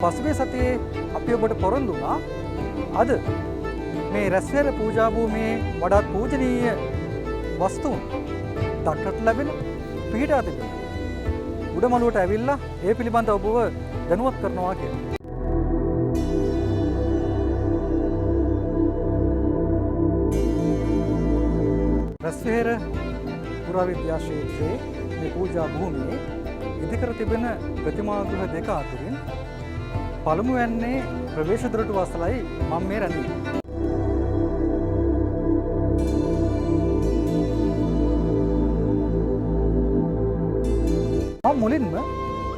පසුගිය සතියේ අපි ඔබට පොරොන්දු වුණා අද මේ රැස්වෙර පූජා භූමියේ වඩාත් පූජනීය වස්තුන් දක්නට ලැබෙන පිහිටා තිබෙන උඩමළුවට ඇවිල්ලා ඒ පිළිබඳව ඔබව දැනුවත් කරනවා කියලා. රැස්වෙර පුරාවිද්‍යා ක්ෂේත්‍රයේ මේ පූජා භූමියේ ඉදිකර තිබෙන ප්‍රතිමා ගෘහ දෙක අතරින් පළමු වෙන්නේ ප්‍රවේශ දොරටුව අසලයි මම මේ රැඳී. මම මුලින්ම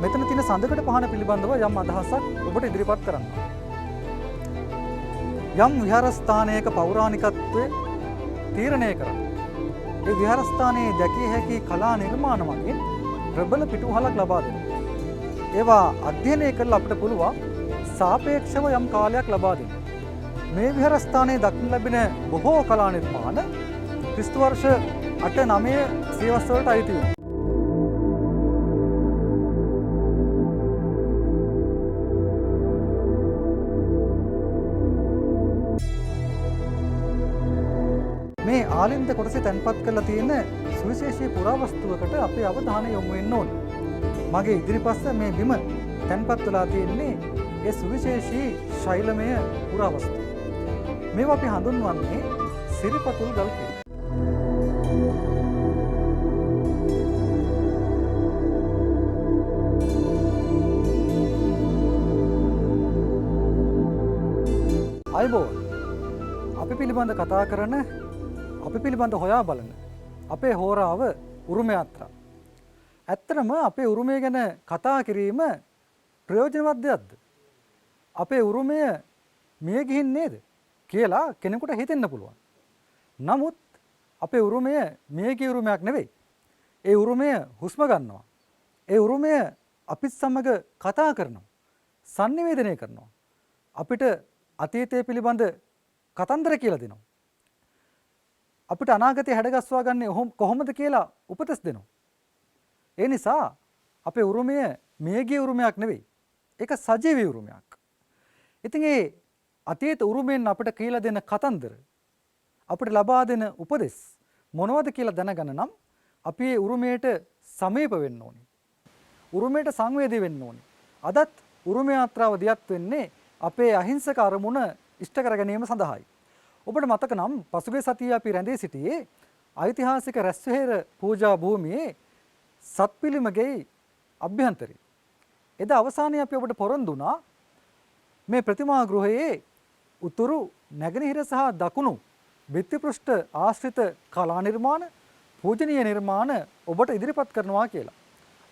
මෙතන තියෙන සඳකඩ පහන පිළිබඳව යම් අදහසක් ඔබට ඉදිරිපත් කරන්න. යම් විහාරස්ථානයක පෞරාණිකත්වය තීරණය කරන්න. ඒ විහාරස්ථානයේ දැකිය හැකි කලා නිර්මාණ මගින් ප්‍රබල පිටුවහලක් ලබා දෙනවා. ඒවා අධ්‍යයනය කරලා අපිට පුළුවන් සාපේක්ෂව යම් කාලයක් ලබා දෙන්න. මේ විහාරස්ථානයේ දක්න ලැබෙන බොහෝ කලා නිර්මාණ ක්‍රිස්තු වර්ෂ 8-9 සියවස් වලට අයිති වෙනවා. මේ ආලින්ද කොටසේ තැන්පත් කරලා තියෙන සුවිශේෂී පුරාවස්තුවකට අපේ අවධානය යොමු වෙන්න ඕනේ. මගේ ඉදිරිපස්ස මේ බිම තැන්පත් වෙලා තියෙන්නේ ඒ සුවිශේෂී ශෛලමය පුරාවස්තු. මේවා අපි හඳුන්වන්නේ සිරිපතුල් ගල් කියලා. අයබෝල් අපි පිළිබඳ කතා කරන අපි පිළිබඳ හොයා බලන අපේ හෝරාව උරුම යාත්‍රා. ඇත්තටම අපේ උරුමය ගැන කතා කිරීම ප්‍රයෝජනවත් දෙයක්ද? අපේ උරුමය මිය ගිහින් නේද කියලා කෙනෙකුට හිතෙන්න පුළුවන්. නමුත් අපේ උරුමය මිය ගිය උරුමයක් නෙවෙයි. ඒ උරුමය හුස්ම ගන්නවා. ඒ උරුමය අපිත් සමග කතා කරනවා. sannivedanaya කරනවා. අපිට අතීතය පිළිබඳ කතන්දර කියලා දෙනවා. අපිට අනාගතය හැඩගස්වා ගන්නේ කොහොමද කියලා උපදෙස් දෙනවා. ඒ නිසා අපේ උරුමය මියගිය උරුමයක් නෙවෙයි. ඒක සජීවී උරුමයක්. ඉතින් ඒ අතීත උරුමෙන් අපිට කියලා දෙන කතන්දර අපිට ලබා දෙන උපදෙස් මොනවද කියලා දැනගන්න නම් අපි ඒ උරුමයට සමීප වෙන්න ඕනේ. උරුමයට සංවේදී වෙන්න ඕනේ. අදත් උරුම යාත්‍රාව දියත් වෙන්නේ අපේ අහිංසක අරමුණ ඉෂ්ට කර ගැනීම සඳහායි. ඔබට මතක නම් පසුගිය සතියේ අපි රැඳී සිටියේ ඓතිහාසික රැස්වෙහෙර පූජා භූමියේ සත්පිළිමගේ අභ්‍යන්තරේ. එදා අවසානයේ අපි ඔබට පොරොන්දු වුණා මේ ප්‍රතිමා ගෘහයේ උතුරු නැගෙනහිර සහ දකුණු භිත්ති පෘෂ්ඨ ආශ්‍රිත කලා නිර්මාණ පූජනීය නිර්මාණ ඔබට ඉදිරිපත් කරනවා කියලා.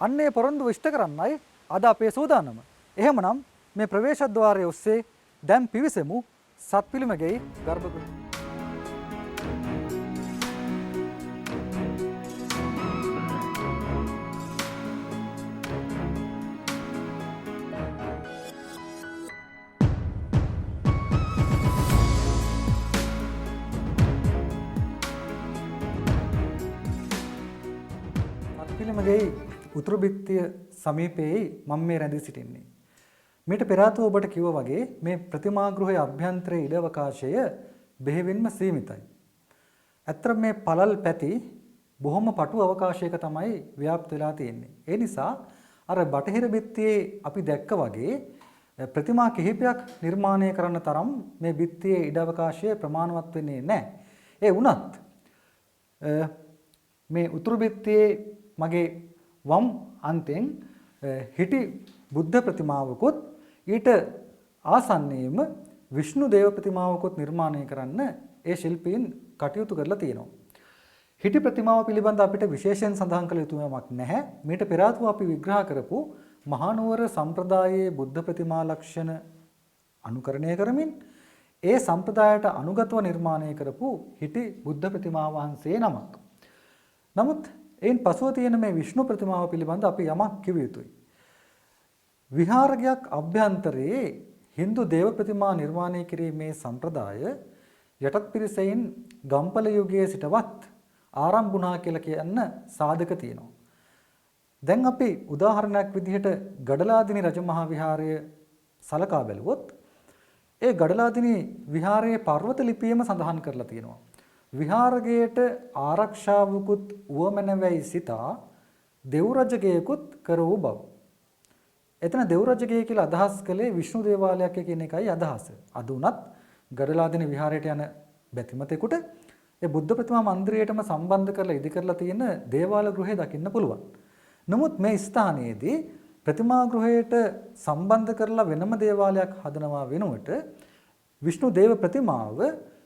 අන්නේ පොරොන්දු ඉෂ්ට කරන්නයි අද අපේ සූදානම. එහෙමනම් මේ ප්‍රවේශද්වාරයේ ඔස්සේ දැන් පිවිසෙමු සත්පිළිමගේ ගර්භගෘහය. සත්පිළිමගේ උතුරු බිත්තිය සමීපයේ මම මේ රැඳී සිටින්නේ. මීට පෙර ආතුව ඔබට කිව්වා වගේ මේ ප්‍රතිමා ගෘහයේ අභ්‍යන්තරයේ ඉඩ අවකාශය බෙහෙවින්ම සීමිතයි. ඇත්තට මේ පළල් පැති බොහොම පටු අවකාශයක තමයි ව්‍යාප්ත වෙලා තියෙන්නේ. ඒ නිසා අර බටහිර බිත්තියේ අපි දැක්ක වගේ ප්‍රතිමා කිහිපයක් නිර්මාණය කරන්න තරම් මේ බිත්තියේ ඉඩ අවකාශය ප්‍රමාණවත් වෙන්නේ නැහැ. ඒ වුණත් මේ උතුරු බිත්තියේ මගේ වම් අන්තෙන් හිටි බුද්ධ ප්‍රතිමාවකුත් ඊට ආසන්නයේම විෂ්ණු දේව ප්‍රතිමාවකුත් නිර්මාණය කරන්න ඒ ශිල්පීන් කටයුතු කරලා තියෙනවා. හිටි ප්‍රතිමාව පිළිබඳ අපිට විශේෂයෙන් සඳහන් කළ යුතු යමක් නැහැ. මීට පෙර ආතුව අපි විග්‍රහ කරපු මහානුවර සම්ප්‍රදායේ බුද්ධ ප්‍රතිමා ලක්ෂණ අනුකරණය කරමින් ඒ සම්ප්‍රදායට අනුගතව නිර්මාණය කරපු හිටි බුද්ධ ප්‍රතිමා වහන්සේ නමක්. නමුත් එයින් පසුව තියෙන මේ විෂ්ණු ප්‍රතිමාව පිළිබඳ අපි යමක් කිව යුතුයි. විහාරයක් අභ්‍යන්තරයේ Hindu දේව ප්‍රතිමා නිර්මාණය කිරීමේ සම්ප්‍රදාය යටත් පිරිසෙන් ගම්පල යුගයේ සිටවත් ආරම්භ වුණා කියලා කියන්න සාධක තියෙනවා. දැන් අපි උදාහරණයක් විදිහට ගඩලාදිනි රජමහා විහාරය සලකා බැලුවොත් ඒ ගඩලාදිනී විහාරයේ පර්වත ලිපියෙම සඳහන් කරලා තියෙනවා. විහාරගයට ආරක්ෂාවකුත් උවමනවයි සිතා දෙව් රජකයෙකුත් කර වූ බව. එතන දෙව් රජකය කියලා අදහස් කළේ විෂ්ණු දේවාලයක් කියන එකයි අදහස. අද උනත් ගඩලාදිනී විහාරයට යන බැතිමතෙකුට ඒ බුද්ධ ප්‍රතිමා මන්දිරයටම සම්බන්ධ කරලා ඉදි කරලා තියෙන දේවාල ගෘහය දකින්න පුළුවන්. නමුත් මේ ස්ථානයේදී ප්‍රතිමා ගෘහයට සම්බන්ධ කරලා වෙනම දේවාලයක් හදනවා වෙනුවට විෂ්ණු දේව ප්‍රතිමාව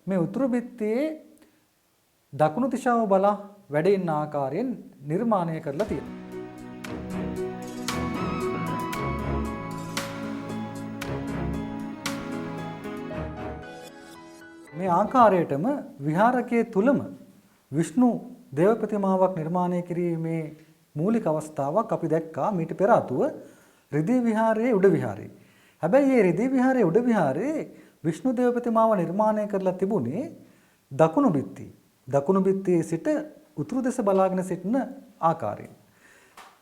මේ උතුරු බිත්තියේ දකුණු දිශාව බලා වැඩ ඉන්න ආකාරයෙන් නිර්මාණය කරලා තියෙනවා. මේ ආකාරයටම විහාරකයේ තුලම විෂ්ණු දේව ප්‍රතිමාවක් නිර්මාණය කිරීමේ මූලික අවස්ථාවක් අපි දැක්කා මීට පෙර ආතුව රිදී විහාරයේ උඩ විහාරයේ. හැබැයි මේ රිදී විහාරයේ උඩ විහාරයේ විෂ්ණු දේව ප්‍රතිමාව නිර්මාණය කරලා තිබුණේ දකුණු බිත්තිය. දකුණු බිත්තියේ සිට උතුරු දෙස බලාගෙන සිටින ආකාරයෙන්.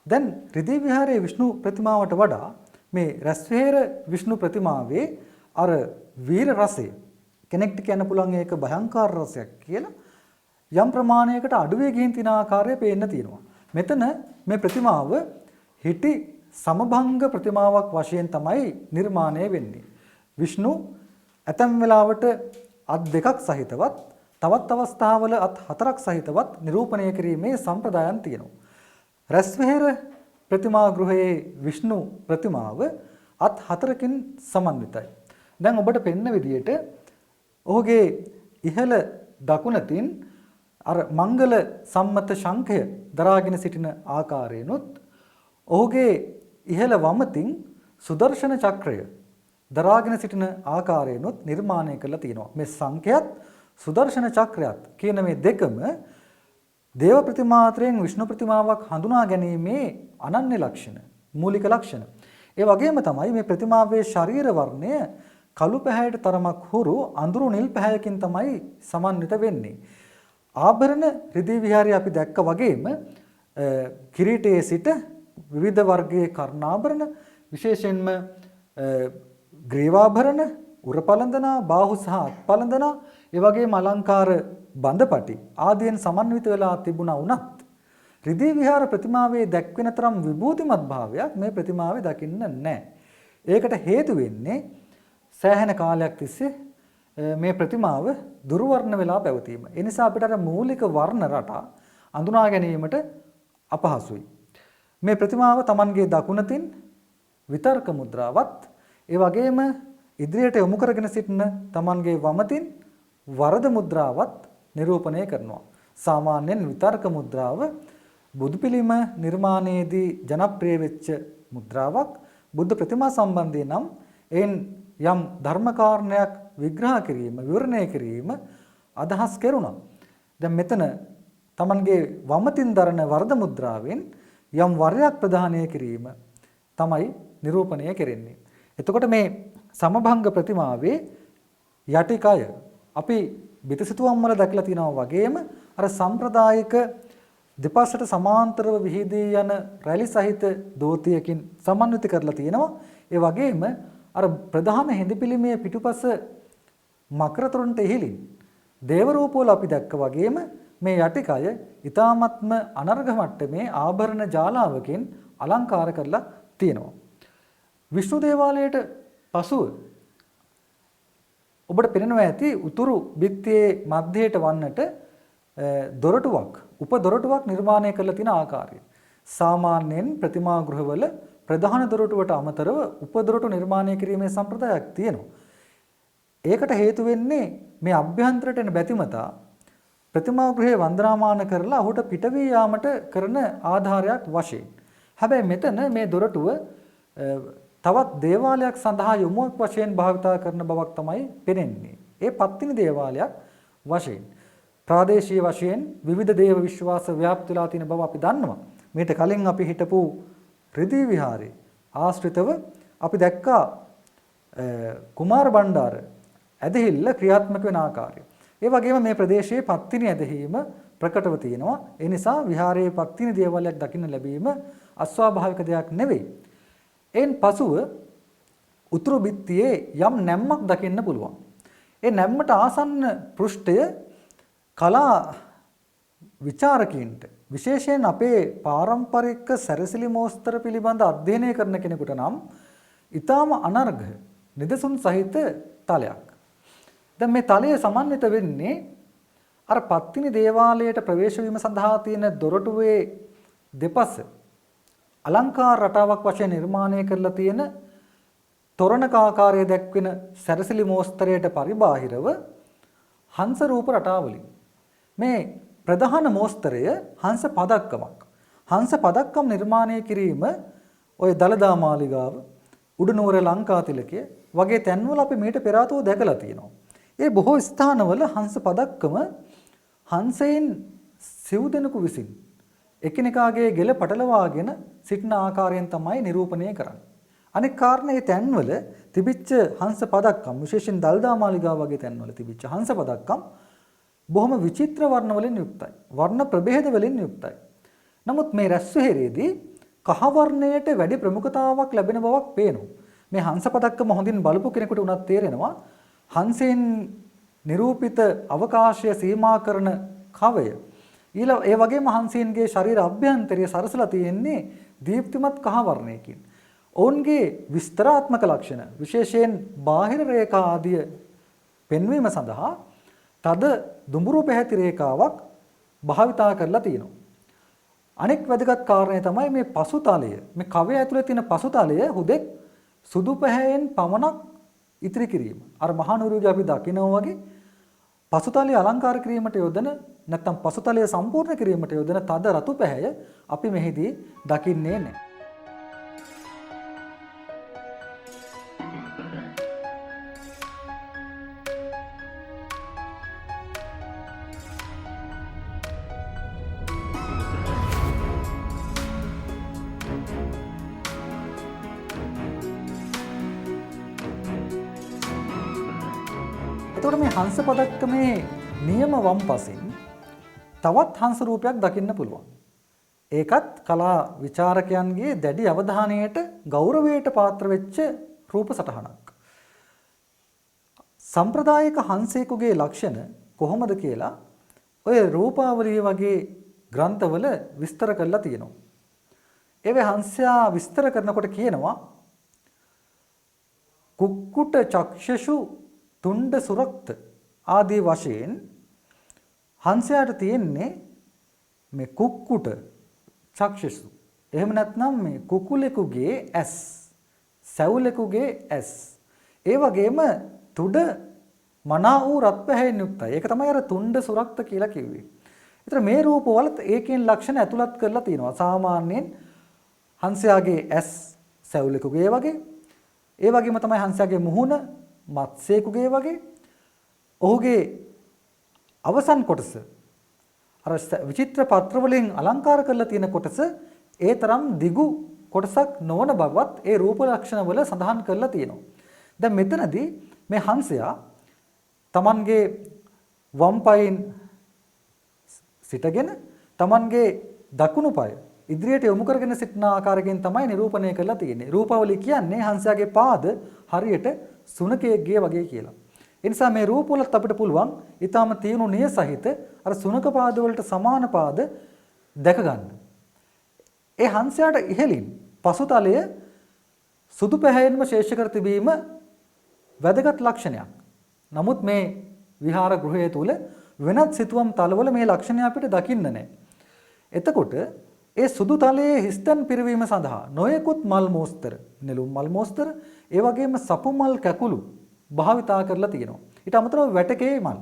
දැන් රිදී විහාරයේ විෂ්ණු ප්‍රතිමාවට වඩා මේ රැස්වැහෙර විෂ්ණු ප්‍රතිමාවේ අර වීර රසය කෙනෙක්ට කියන්න පුළුවන් ඒක භයංකාර රසයක් කියලා යම් ප්‍රමාණයකට අඩුවේ ගිහින් තින ආකාරය පේන්න තියෙනවා. මෙතන මේ ප්‍රතිමාව හිටි සමභංග ප්‍රතිමාවක් වශයෙන් තමයි නිර්මාණය වෙන්නේ. විෂ්ණු ඇතැම් වෙලාවට අත් දෙකක් සහිතවත් තවත් අවස්ථාවල අත් හතරක් සහිතවත් නිරූපණය කිරීමේ සම්ප්‍රදායන් තියෙනවා. රැස්වැහෙර ප්‍රතිමා ගෘහයේ විෂ්ණු ප්‍රතිමාව අත් හතරකින් සමන්විතයි. දැන් ඔබට පෙන්න විදියට ඔහුගේ ඉහළ දකුණතින් අර මංගල සම්මත ශංඛය දරාගෙන සිටින ආකාරයනොත් ඔහුගේ ඉහළ වමතින් සුදර්ශන චක්‍රය දරාගෙන සිටින ආකාරයනොත් නිර්මාණය කරලා තියෙනවා. මේ සංඛ්‍යයත් සුදර්ශන චක්‍රයත් කියන මේ දෙකම දේව ප්‍රතිමාත්‍රයෙන් විෂ්ණු ප්‍රතිමාවක් හඳුනා ගැනීමේ අනන්‍ය ලක්ෂණ, මූලික ලක්ෂණ. ඒ වගේම තමයි මේ ප්‍රතිමාවේ ශරීර වර්ණය කළු පැහැයට තරමක් හුරු අඳුරු නිල් පැහැයකින් තමයි සමන්විත වෙන්නේ. ආභරණ රිදී විහාරයේ අපි දැක්ක වගේම කිරීටයේ සිට විවිධ වර්ගයේ කර්ණාභරණ විශේෂයෙන්ම ග්‍රීවාභරණ උරපලඳනා බාහු සහ අත්පලඳනා ඒ වගේම අලංකාර බඳපටි ආදීන් සමන්විත වෙලා තිබුණා වුණත් රිදී විහාර ප්‍රතිමාවේ දැක්වෙන තරම් විභූතිමත් භාවයක් මේ ප්‍රතිමාවේ දකින්න නැහැ. ඒකට හේතු වෙන්නේ සෑහෙන කාලයක් තිස්සේ මේ ප්‍රතිමාව දුර්වර්ණ වෙලා පැවතීම. ඒ නිසා අපිට අර මූලික වර්ණ රටා අඳුනා ගැනීමට අපහසුයි. මේ ප්‍රතිමාව Tamanගේ දකුණතින් විතර්ක මුද්‍රාවත් ඒ වගේම ඉදිරියට යොමු කරගෙන සිටින Tamanගේ වමතින් වරද මුද්‍රාවත් නිරූපණය කරනවා. සාමාන්‍යයෙන් විතර්ක මුද්‍රාව බුදු පිළිම නිර්මාණයේදී ජනප්‍රිය වෙච්ච මුද්‍රාවක්. බුද්ධ ප්‍රතිමා සම්බන්ධයෙන් නම් එයින් යම් ධර්ම කාරණයක් විග්‍රහ කිරීම, විවරණය කිරීම අදහස් කෙරුණා. දැන් මෙතන Tamanගේ වමතින් දරන වරද මුද්‍රාවෙන් යම් වරයක් ප්‍රදානය කිරීම තමයි නිරූපණය කෙරෙන්නේ. එතකොට මේ සමභංග ප්‍රතිමාවේ යටිකය අපි බිතුසිතුවම් වල දැකලා තියෙනවා වගේම අර සම්ප්‍රදායික දෙපසට සමාන්තරව විහිදී යන රැලි සහිත දෝතියකින් සමන්විත කරලා තියෙනවා. ඒ වගේම අර ප්‍රධාන හිඳිපිලිමේ පිටුපස මකරතොරන්ට ඉහිලින් දේව රූපවල අපි දැක්ක වගේම මේ යටිකය ඊ타මත්ම අනර්ඝ මට්ටමේ ආභරණ ජාලාවකින් අලංකාර කරලා තියෙනවා. විෂ්ණු දේවාලයට පසුව ඔබට පෙනෙනවා ඇති උතුරු බිත්තියේ මැදයට වන්නට දොරටුවක්, උපදොරටුවක් නිර්මාණය කරලා තියෙන ආකාරය. සාමාන්‍යයෙන් ප්‍රතිමා ගෘහවල ප්‍රධාන දොරටුවට අමතරව උපදොරටු නිර්මාණය කිරීමේ සම්ප්‍රදායක් තියෙනවා. ඒකට හේතු වෙන්නේ මේ අභ්‍යන්තරයට එන බැතිමතා ප්‍රතිමා ගෘහයේ වන්දනාමාන කරලා ඔහුට පිටවී යාමට කරන ආධාරයක් වශයෙන්. හැබැයි මෙතන මේ දොරටුව තවත් දේවාලයක් සඳහා යොමුවක් වශයෙන් භාවිතා කරන බවක් තමයි පෙනෙන්නේ. ඒ පත්තිනි දේවාලයක් වශයෙන්. ප්‍රාදේශීය වශයෙන් විවිධ දේව විශ්වාස ව්‍යාප්ත වෙලා තියෙන බව අපි දන්නවා. මේට කලින් අපි හිටපු රිදී විහාරේ ආශ්‍රිතව අපි දැක්කා කුමාර බණ්ඩාර ඇදහිල්ල ක්‍රියාත්මක වෙන ආකාරය. ඒ වගේම මේ ප්‍රදේශයේ පත්තිනි ඇදහිීම ප්‍රකටව තියෙනවා. ඒ නිසා විහාරයේ පත්තිනි දේවාලයක් දකින්න ලැබීම අස්වාභාවික දෙයක් නෙවෙයි. එයින් පසුව උතුරු බිත්තියේ යම් නැම්මක් දකින්න පුළුවන්. ඒ නැම්මට ආසන්න පෘෂ්ඨය කලා විචාරකීන්ට විශේෂයෙන් අපේ පාරම්පරික සැරසිලි මෝස්තර පිළිබඳ අධ්‍යයනය කරන කෙනෙකුට නම් ඊටාම අනර්ඝ නිදසුන් සහිත තලයක්. දැන් මේ තලය සමන්විත වෙන්නේ අර පත්තිනි දේවාලයට ප්‍රවේශ වීම සඳහා තියෙන දොරටුවේ දෙපස අලංකාර රටාවක් වශයෙන් නිර්මාණය කරලා තියෙන තොරණක ආකාරයේ දැක්වෙන සැරසිලි මෝස්තරයට පරිබාහිරව හංස රූප රටාවලින් මේ ප්‍රධාන මෝස්තරය හංස පදක්කමක්. හංස පදක්කම් නිර්මාණය කිරීම ඔය දලදා මාලිගාව උඩනුවර ලංකාතිලකය වගේ තැන්වල අපි මීට පෙර ආතෝ දැකලා තියෙනවා. ඒ බොහෝ ස්ථානවල හංස පදක්කම හංසයෙන් සිව් දෙනෙකු විසින් එකිනෙකාගේ ගෙල පටලවාගෙන සිටින ආකාරයෙන් තමයි නිරූපණය කරන්නේ. අනෙක් කාරණේ තැන්වල තිබිච්ච හංස පදක්කම් විශේෂයෙන් දල්දා මාලිගාව වගේ තැන්වල තිබිච්ච හංස පදක්කම් බොහොම විචිත්‍ර වර්ණ වලින් යුක්තයි. වර්ණ ප්‍රභේද වලින් යුක්තයි. නමුත් මේ රැස්වෙහෙරේදී කහ වර්ණයට වැඩි ප්‍රමුඛතාවක් ලැබෙන බවක් පේනවා. මේ හංස පදක්කම හොඳින් බලපු කෙනෙකුට උනත් තේරෙනවා හංසෙන් නිරූපිත අවකාශය සීමා කරන කවය ඒ වගේම හංසයන්ගේ ශරීර අභ්‍යන්තරය සරසලා තියෙන්නේ දීප්තිමත් කහ වර්ණයකින්. ඔවුන්ගේ විස්තරාත්මක ලක්ෂණ විශේෂයෙන් බාහිර රේඛා ආදිය පෙන්වීම සඳහා තද දුඹුරු පැහැති රේඛාවක් භාවිතා කරලා තියෙනවා. අනෙක් වැදගත් කාරණය තමයි මේ පසුතලය. මේ කවය ඇතුලේ තියෙන පසුතලය හුදෙක් සුදු පැහැයෙන් පමණක් ඉතිරි කිරීම. අර මහනුවරයේදී අපි දකිනවා වගේ පසුතලය අලංකාර කිරීමට යොදන නැත්නම් පසුතලය සම්පූර්ණ කිරීමට යොදන තද රතු පැහැය අපි මෙහිදී දකින්නේ නැහැ. එතකොට මේ හංස පදක්කමේ නියම වම්පසින් තවත් හංස රූපයක් දකින්න පුළුවන්. ඒකත් කලා විචාරකයන්ගේ දැඩි අවධානයට ගෞරවයට පාත්‍ර වෙච්ච රූප සටහනක්. සම්ප්‍රදායික හංසයෙකුගේ ලක්ෂණ කොහොමද කියලා ඔය රූපාවලිය වගේ ග්‍රන්ථවල විස්තර කරලා තියෙනවා. ඒවේ හංසයා විස්තර කරනකොට කියනවා කුක්කුට චක්ෂසු තුණ්ඩ සුරක්ත ආදී වශයෙන් හංසයාට තියෙන්නේ මේ කුක්කුට චක්ෂසු. එහෙම නැත්නම් මේ කුකුලෙකුගේ ඇස්, සැවුලෙකුගේ ඇස්. ඒ වගේම තුඩ මනා වූ රත් පැහැයෙන් යුක්තයි. ඒක තමයි අර තුණ්ඩ සුරක්ත කියලා කිව්වේ. ඒතර මේ රූපවල ඒකෙන් ලක්ෂණ ඇතුළත් කරලා තියෙනවා. සාමාන්‍යයෙන් හංසයාගේ ඇස් සැවුලෙකුගේ වගේ. ඒ වගේම තමයි හංසයාගේ මුහුණ මත්ස්‍යයෙකුගේ වගේ. ඔහුගේ අවසන් කොටස අර විචිත්‍ර පත්‍ර වලින් අලංකාර කරලා තියෙන කොටස ඒ තරම් දිගු කොටසක් නොවන බවත් ඒ රූප ලක්ෂණ වල සඳහන් කරලා තියෙනවා. දැන් මෙතනදී මේ හංසයා Tamanගේ වම් පායෙන් සිටගෙන Tamanගේ දකුණු පාය ඉදිරියට යොමු කරගෙන සිටින ආකාරයෙන් තමයි නිරූපණය කරලා තියෙන්නේ. රූපවලිය කියන්නේ හංසයාගේ පාද හරියට සුනකයෙක්ගේ වගේ කියලා. ඒ නිසා මේ රූපවලත් අපිට පුළුවන් ඊටාම තියුණු නිය සහිත අර සුනක පාද වලට සමාන පාද දැක ගන්න. ඒ හංසයාට ඉහළින් පසුතලය සුදු පැහැයෙන්ම ශේෂ කර තිබීම වැදගත් ලක්ෂණයක්. නමුත් මේ විහාර ගෘහය තුල වෙනත් සිතුවම් තලවල මේ ලක්ෂණය අපිට දකින්න නැහැ. එතකොට ඒ සුදු තලයේ හිස්තන් පිරවීම සඳහා නොයෙකුත් මල් මෝස්තර, නෙළුම් මල් මෝස්තර, ඒ වගේම සපු මල් කැකුළු භාවිතා කරලා තියෙනවා. ඊට අමතරව වැටකේ මල්.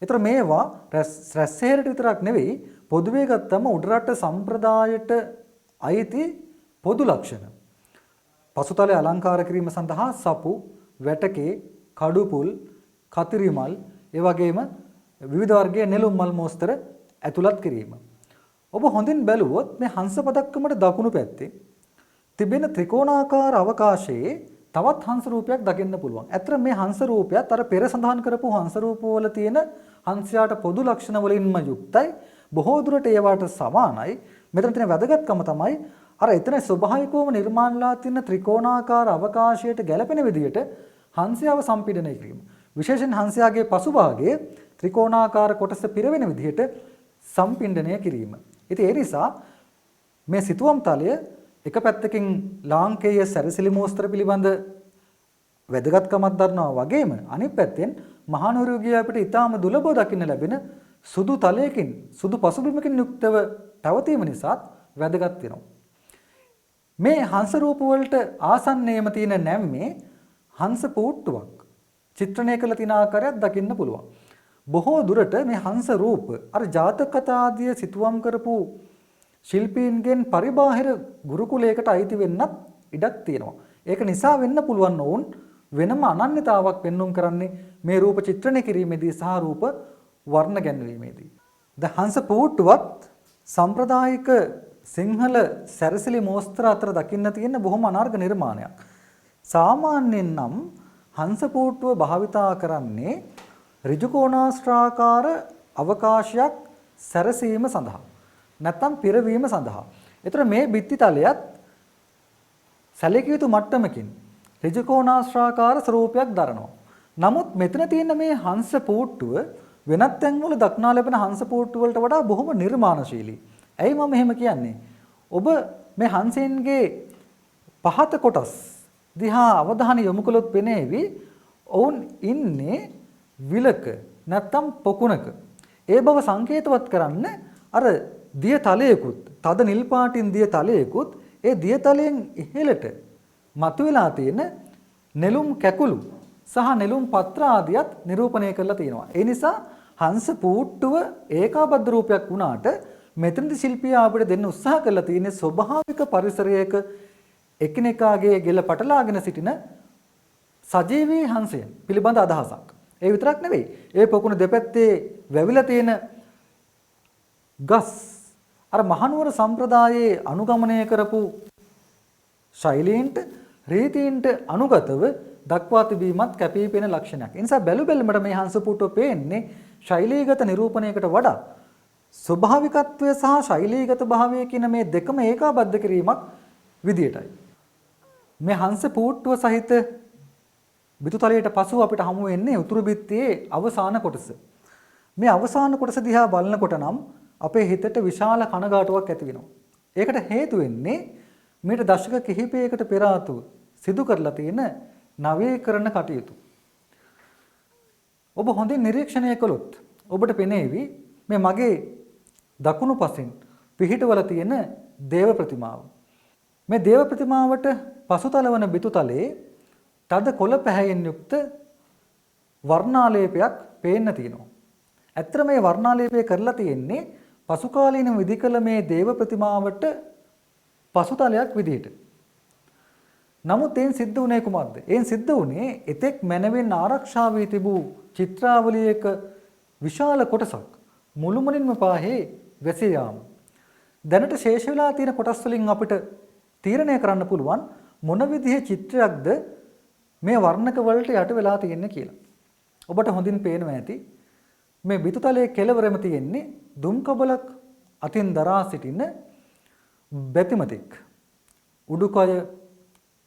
ඒතර මේවා රැස්සෙහෙරට විතරක් නෙවෙයි පොදුවේ ගත්තම උඩරට සම්ප්‍රදායට අයිති පොදු ලක්ෂණ. පසුතලයේ අලංකාර කිරීම සඳහා සපු, වැටකේ, කඩුපුල්, කතිරි මල්, ඒ වගේම විවිධ වර්ගයේ නෙළුම් මල් මෝස්තර ඇතුළත් කිරීම. ඔබ හොඳින් බැලුවොත් මේ හංස පදක්කමට දකුණු පැත්තේ තිබෙන ත්‍රිකෝණාකාර අවකාශයේ තවත් හංස රූපයක් දකින්න පුළුවන්. ඇත්තට මේ හංස රූපයත් අර පෙර සඳහන් කරපු හංස රූපවල තියෙන හංසයාට පොදු ලක්ෂණ වලින්ම යුක්තයි. බොහෝ දුරට ඒවට සමානයි. මෙතන තියෙන වැදගත්කම තමයි අර එතන ස්වභාවිකවම නිර්මාණලා තියෙන ත්‍රිකෝණාකාර අවකාශයට ගැලපෙන විදිහට හංසයාව සම්පීඩනය කිරීම. විශේෂයෙන් හංසයාගේ පසුභාගයේ ත්‍රිකෝණාකාර කොටස පිරවෙන විදිහට සම්පීඩනය කිරීම. ඉතින් ඒ නිසා මේ සිතුවම් තලය එක පැත්තකින් ලාංකේය සැරසිලි මෝස්තර පිළිබඳ වැදගත්කමක් දරනවා වගේම අනිත් පැත්තෙන් මහනුවරගේ අපිට ඊටාම දුලබව දකින්න ලැබෙන සුදු තලයකින් සුදු පසුබිමකින් යුක්තව පැවතීම නිසාත් වැදගත් වෙනවා. මේ හංස රූප වලට ආසන්නයේම තියෙන නැම්මේ හංස පූට්ටුවක් චිත්‍රණය කළ තියෙන ආකාරයක් දකින්න පුළුවන්. බොහෝ දුරට මේ හංස රූප අර ජාතක කතා ආදී සිතුවම් කරපු ශිල්පීන්ගෙන් පරිබාහිර ගුරුකුලයකට අයිති වෙන්නත් ඉඩක් තියෙනවා. ඒක නිසා වෙන්න පුළුවන් ඕන් වෙනම අනන්‍යතාවක් පෙන්වුම් කරන්නේ මේ රූප චිත්‍රණය කිරීමේදී සහ රූප වර්ණ ගැන්වීමේදී. ද හංස පූට්ටුවත් සම්ප්‍රදායික සිංහල සැරසිලි මෝස්තර අතර දකින්න තියෙන බොහොම අනර්ග නිර්මාණයක්. සාමාන්‍යයෙන් නම් හංස පූට්ටුව භාවිතා කරන්නේ ඍජු කෝණාස්ත්‍රාකාර අවකාශයක් සැරසීම සඳහා. නැත්නම් පිරවීම සඳහා. ඒතර මේ බිත්ති තලයත් සැලකිය යුතු මට්ටමකින් ඍජු කෝණාස්ත්‍රාකාර ස්වරූපයක් දරනවා. නමුත් මෙතන තියෙන මේ හංස පූට්ටුව වෙනත් තැන්වල දක්නා ලැබෙන හංස පූට්ටු වලට වඩා බොහොම නිර්මාණශීලී. ඇයි මම එහෙම කියන්නේ? ඔබ මේ හංසෙන්ගේ පහත කොටස් දිහා අවධානය යොමු කළොත් පෙනේවි ඔවුන් ඉන්නේ විලක නැත්නම් පොකුණක. ඒ බව සංකේතවත් කරන්න අර දිය තලයකුත් තද නිල් පාටින් දිය තලයකුත් ඒ දිය තලයෙන් ඉහළට මතුවලා තියෙන නෙළුම් කැකුළු සහ නෙළුම් පත්‍ර ආදියත් නිරූපණය කරලා තියෙනවා. ඒ නිසා හංස පූට්ටුව ඒකාබද්ධ රූපයක් වුණාට මෙතනදී ශිල්පියා අපිට දෙන්න උත්සාහ කරලා තියෙන්නේ ස්වභාවික පරිසරයක එකිනෙකාගේ ගෙල පටලාගෙන සිටින සජීවී හංසයන් පිළිබඳ අදහසක්. ඒ විතරක් නෙවෙයි. ඒ පොකුණ දෙපැත්තේ වැවිලා තියෙන ගස් අර මහනුවර සම්ප්‍රදායේ අනුගමනය කරපු ශෛලීන්ට රීතීන්ට අනුගතව දක්වා තිබීමත් කැපී පෙනෙන ලක්ෂණයක්. ඒ නිසා බැලු බැලමට මේ හංස පුටුව පේන්නේ ශෛලීගත නිරූපණයකට වඩා ස්වභාවිකත්වය සහ ශෛලීගත භාවය කියන මේ දෙකම ඒකාබද්ධ කිරීමක් විදියටයි. මේ හංස පුටුව සහිත බිතුතලයට පසුව අපිට හමු වෙන්නේ උතුරු බිත්තියේ අවසාන කොටස. මේ අවසාන කොටස දිහා බලනකොට නම් අපේ හිතට විශාල කනගාටුවක් ඇති වෙනවා. ඒකට හේතු වෙන්නේ මේට දශක කිහිපයකට පෙර ආතු සිදු කරලා තියෙන නවීකරණ කටයුතු. ඔබ හොඳින් නිරීක්ෂණය කළොත් ඔබට පෙනේවි මේ මගේ දකුණු පසින් පිහිටවල තියෙන දේව ප්‍රතිමාව. මේ දේව ප්‍රතිමාවට පසුතල වන බිතුතලයේ තද කොළ පැහැයෙන් යුක්ත වර්ණාලේපයක් පේන්න තියෙනවා. ඇත්තට මේ වර්ණාලේපය කරලා තියෙන්නේ පසු කාලීන විදි කළ මේ දේව ප්‍රතිමාවට පසුතලයක් විදිහට. නමුත් එයින් සිද්ධ වුණේ කුමක්ද? එයින් සිද්ධ වුණේ එතෙක් මැනවින් ආරක්ෂා වී තිබූ චිත්‍රාවලියක විශාල කොටසක් මුළුමනින්ම පාහේ වැසී යාම. දැනට ශේෂ වෙලා තියෙන කොටස් වලින් අපිට තීරණය කරන්න පුළුවන් මොන විදිහේ චිත්‍රයක්ද මේ වර්ණක වලට යට වෙලා තියෙන්නේ කියලා. ඔබට හොඳින් පේනවා ඇති මේ බිතුතලයේ කෙළවරම තියෙන්නේ දුම්කබලක් අතින් දරා සිටින බැතිමතෙක්. උඩුකය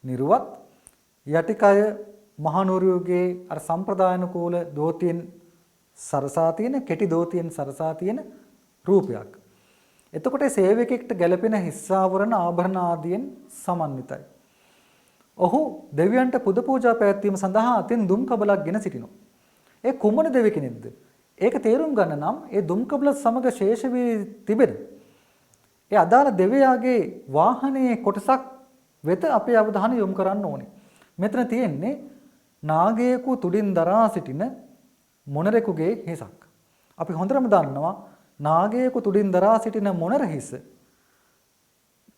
නිර්වත් යටිකය මහනුවරගේ අර සම්ප්‍රදායනුකූල දෝතියෙන් සරසා තියෙන කෙටි දෝතියෙන් සරසා තියෙන රූපයක්. එතකොට සේවකෙක්ට ගැළපෙන හිස්සාවරණ ආභරණ ආදියෙන් සමන්විතයි. ඔහු දෙවියන්ට පුද පූජා පැවැත්වීම සඳහා අතින් දුම්කබලක් ගෙන සිටිනවා. ඒ කුමන දෙවි කෙනෙක්ද? ඒක තේරුම් ගන්න නම් ඒ දුම්කබල සමග ශේෂ වී තිබෙන ඒ අදාළ දෙවියාගේ වාහනයේ කොටසක් වෙත අපේ අවධානය යොමු කරන්න ඕනේ. මෙතන තියෙන්නේ නාගයෙකු තුඩින් දරා සිටින මොණරෙකුගේ හිසක්. අපි හොඳටම දන්නවා නාගයෙකු තුඩින් දරා සිටින මොණර හිස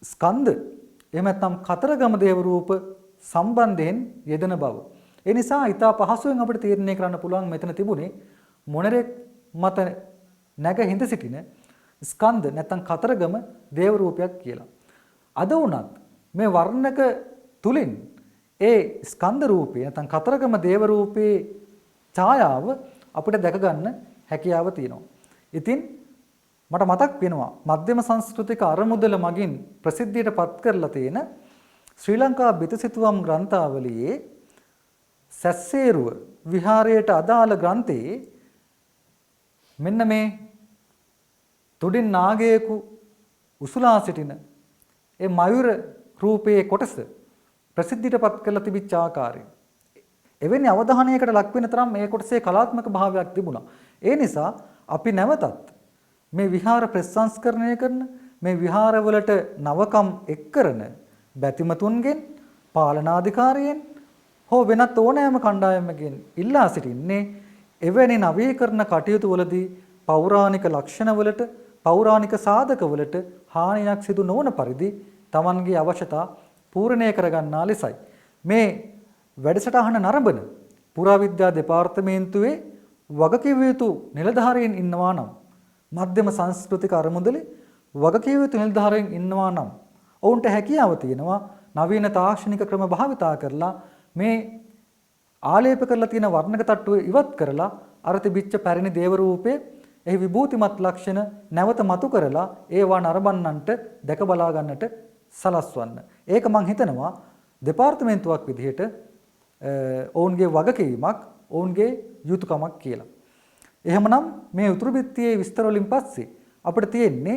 ස්කන්ධ එහෙම නැත්නම් කතරගම දේව රූප සම්බන්ධයෙන් යෙදෙන බව. ඒ නිසා ඊට පහසුවෙන් අපිට තීරණය කරන්න පුළුවන් මෙතන තිබුණේ මොණරෙක් මත නැග හිඳ සිටින ස්කන්ධ නැත්නම් කතරගම දේව රූපයක් කියලා. අද වුණත් මේ වර්ණක තුලින් ඒ ස්කන්ධ රූපේ නැත්නම් කතරගම දේව රූපේ ඡායාව අපිට දැක ගන්න හැකියාව තියෙනවා. ඉතින් මට මතක් වෙනවා මධ්‍යම සංස්කෘතික අරමුදල මගින් ප්‍රසිද්ධියට පත් කරලා තියෙන ශ්‍රී ලංකා බිතුසිතුවම් ග්‍රන්ථාවලියේ සැස්සේරුව විහාරයට අදාළ ග්‍රන්ථයේ මෙන්න මේ තුඩින් නාගයෙකු උසුලා සිටින ඒ මයුර රූපයේ කොටස ප්‍රසිද්ධියටපත් කරලා තිබිච්ච ආකාරය එවැනි අවධානයකට ලක් වෙන තරම් මේ කොටසේ කලාත්මක භාවයක් තිබුණා. ඒ නිසා අපි නැවතත් මේ විහාර ප්‍රසංස්කරණය කරන මේ විහාරවලට නවකම් එක් කරන බැතිමතුන්ගෙන් පාලනාධිකාරියෙන් හෝ වෙනත් ඕනෑම කණ්ඩායමකින් ඉල්ලා සිටින්නේ එවැනි නවීකරණ කටයුතු වලදී පෞරාණික ලක්ෂණවලට පෞරාණික සාධකවලට හානියක් සිදු නොවන පරිදි Tamanගේ අවශ්‍යතා පූර්ණය කරගන්නා ලෙසයි. මේ වැඩසටහන නරඹන පුරාවිද්‍යා දෙපාර්තමේන්තුවේ වගකිව යුතු නිලධාරීන් ඉන්නවා නම් මධ්‍යම සංස්කෘතික අරමුදලේ වගකිව යුතු නිලධාරීන් ඉන්නවා නම් ඔවුන්ට හැකියාව තියෙනවා නවීන තාක්ෂණික ක්‍රම භාවිතා කරලා මේ ආලේප කරලා තියෙන වර්ණක තට්ටුව ඉවත් කරලා අර තිබිච්ච පැරණි දේව රූපේ එහි විභූතිමත් ලක්ෂණ නැවත මතු කරලා ඒවා නරඹන්නන්ට දැක බලා ගන්නට සලස්වන්න. ඒක මම හිතනවා දෙපාර්තමේන්තුවක් විදිහට ඔවුන්ගේ වගකීමක් ඔවුන්ගේ යුතුයකමක් කියලා. එහෙමනම් මේ උතුරු බිත්තියේ විස්තර වලින් පස්සේ අපිට තියෙන්නේ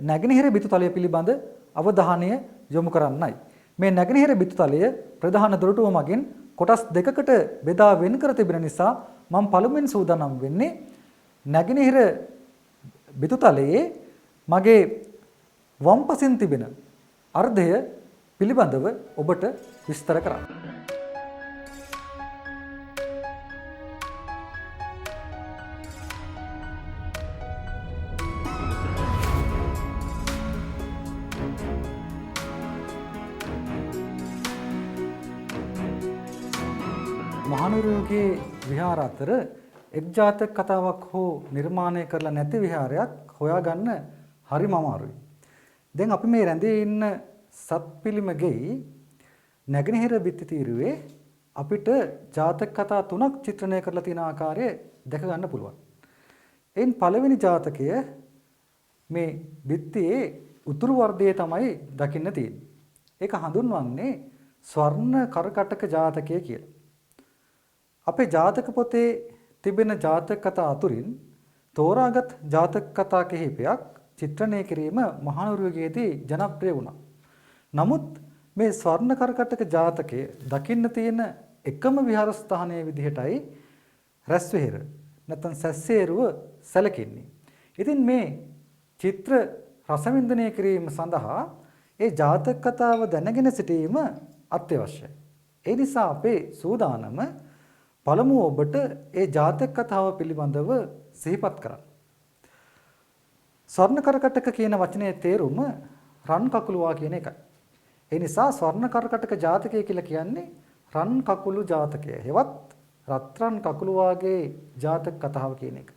නැගෙනහිර බිතුතලය පිළිබඳ අවධානය යොමු කරන්නයි. මේ නැගෙනහිර බිතුතලය ප්‍රධාන දොරටුව මගින් කොටස් දෙකකට බෙදා වෙන් කර තිබෙන නිසා මම පළමුවෙන් සූදානම් වෙන්නේ නැගෙනහිර බිතුතලයේ මගේ වම්පසින් තිබෙන අර්ධය පිළිබඳව ඔබට විස්තර කරන්න. මහනුවරගේ විහාර අතර එක් ජාතක කතාවක් හෝ නිර්මාණය කරලා නැති විහාරයක් හොයාගන්න හරිම අමාරුයි. දැන් අපි මේ රැඳී ඉන්න සත්පිළිමගෙයි නැගෙනහිර බිත්ති තීරුවේ අපිට ජාතක කතා 3ක් චිත්‍රණය කරලා තියෙන ආකාරය දැක ගන්න පුළුවන්. එයින් පළවෙනි ජාතකය මේ බිත්තියේ උතුරු වර්ගයේ තමයි දකින්න තියෙන්නේ. ඒක හඳුන්වන්නේ ස්වර්ණ කරකටක ජාතකය කියලා. අපේ ජාතක පොතේ තිබෙන ජාතක කතා අතුරින් තෝරාගත් ජාතක කතා කිහිපයක් චිත්‍රණය කිරීම මහනුවරයේදී ජනප්‍රිය වුණා. නමුත් මේ ස්වර්ණ කරකටක ජාතකයේ දකින්න තියෙන එකම විහාරස්ථානයේ විදිහටයි රැස්වෙහෙර නැත්නම් සැස්සේරුව සැලකෙන්නේ. ඉතින් මේ චිත්‍ර රසවින්දනය කිරීම සඳහා ඒ ජාතක කතාව දැනගෙන සිටීම අත්‍යවශ්‍යයි. ඒ නිසා අපේ සූදානම පළමුව ඔබට ඒ ජාතක කතාව පිළිබඳව සිහිපත් කරන්න. ස්වර්ණ කරකටක කියන වචනේ තේරුම රන් කකුලුවා කියන එකයි. ඒ නිසා ස්වර්ණ කරකටක ජාතකය කියලා කියන්නේ රන් කකුළු ජාතකය. හෙවත් රත්රන් කකුලුවාගේ ජාතක කතාව කියන එක.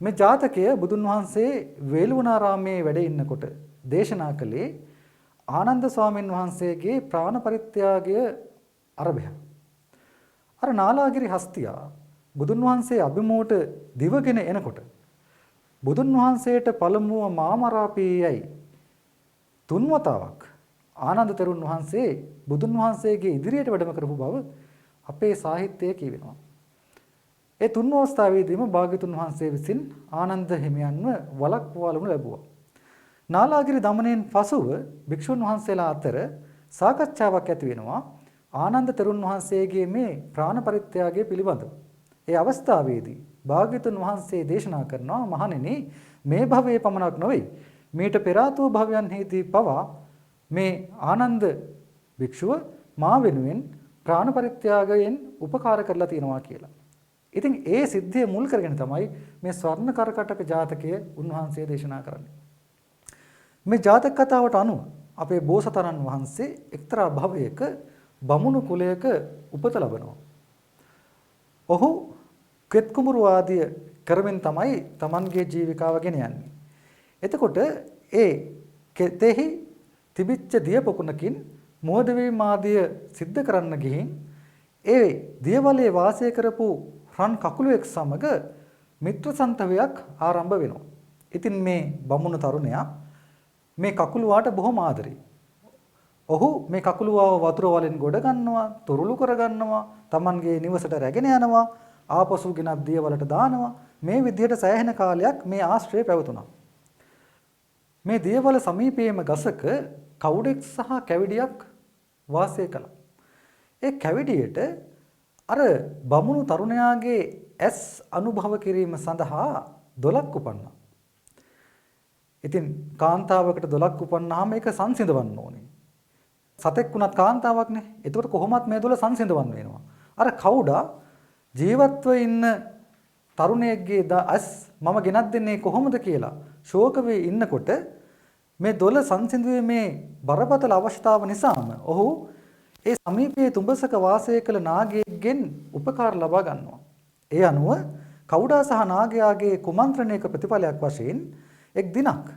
මේ ජාතකය බුදුන් වහන්සේ වේළුවනාරාමයේ වැඩ ඉන්නකොට දේශනා කළේ ආනන්ද ස්වාමීන් වහන්සේගේ ප්‍රාණ පරිත්‍යාගය අරබය. අර නාලාගිරි හස්තියා බුදුන් වහන්සේ අභිමුවට දිවගෙන එනකොට බුදුන් වහන්සේට පළමුව මාමරාපීයයි තුන්වතාවක් ආනන්ද තෙරුන් වහන්සේ බුදුන් වහන්සේගේ ඉදිරියට වැඩම කරපු බව අපේ සාහිත්‍යයේ කියවෙනවා. ඒ තුන් අවස්ථාවේදීම භාග්‍යතුන් වහන්සේ විසින් ආනන්ද හිමියන්ව වළක්වාලනු ලැබුවා. නාලාගිරි දමනයෙන් පසුව භික්ෂුන් වහන්සේලා අතර සාකච්ඡාවක් ඇති වෙනවා ආනන්ද තෙරුන් වහන්සේගේ මේ ප්‍රාණ පරිත්‍යාගය පිළිබඳව. ඒ අවස්ථාවේදී භාග්‍යතුන් වහන්සේ දේශනා කරනවා මහණෙනි මේ භවයේ පමණක් නොවේ මීට පෙර ආතෝ භවයන්හිදී පවා මේ ආනන්ද භික්ෂුව මා වෙනුවෙන් ප්‍රාණ පරිත්‍යාගයෙන් උපකාර කරලා තියෙනවා කියලා. ඉතින් ඒ සිද්ධිය මුල් කරගෙන තමයි මේ ස්වර්ණ කරකටක ජාතකය උන්වහන්සේ දේශනා කරන්නේ. මේ ජාතක කතාවට අනුව අපේ බෝසතාණන් වහන්සේ එක්තරා භවයක බමුණු කුලයක උපත ලබනවා. ඔහු කෙත් කුඹුරු ආදිය කරමින් තමයි Tamanගේ ජීවිකාව ගෙන යන්නේ. එතකොට ඒ කෙතෙහි තිබිච්ච දියපොකුණකින් මෝදවීම ආදිය සිද්ධ කරන්න ගිහින් ඒ දියවලේ වාසය කරපු රන් කකුලෙක් සමග මිත්‍ර සන්තවයක් ආරම්භ වෙනවා. ඉතින් මේ බමුණු තරුණයා මේ කකුලුවාට බොහොම ආදරෙයි. ඔහු මේ කකුලුවාව වතුර වලින් ගොඩ ගන්නවා, තුරුළු කර ගන්නවා, Tamanගේ නිවසට රැගෙන යනවා, ආපසු ගෙනත් දියවලට දානවා. මේ විදිහට සෑහෙන කාලයක් මේ ආශ්‍රය පැවතුණා. මේ දියවල සමීපයේම ගසක කවුඩෙක් සහ කැවිඩියක් වාසය කළා. ඒ කැවිඩියට අර බමුණු තරුණයාගේ ඇස් අනුභව කිරීම සඳහා දොලක් උපන්නා. ඉතින් කාන්තාවකට දොලක් උපන්නාම ඒක සංසිඳවන්න ඕනේ. සතෙක් වුණත් කාන්තාවක්නේ. එතකොට කොහොමත් මේ දොල සංසිඳවන්න වෙනවා. අර කවුඩා ජීවත්ව ඉන්න තරුණයෙක්ගේ ඇස් මම ගෙනත් දෙන්නේ කොහොමද කියලා ශෝක වේ ඉන්නකොට මේ දොල සංසිඳුවේ බරපතල අවස්ථාව නිසාම ඔහු ඒ සමීපයේ තුඹසක වාසය කළ නාගයෙක්ගෙන් උපකාර ලබා ගන්නවා. ඒ අනුව කවුඩා සහ නාගයාගේ කුමන්ත්‍රණයක ප්‍රතිඵලයක් වශයෙන් එක් දිනක්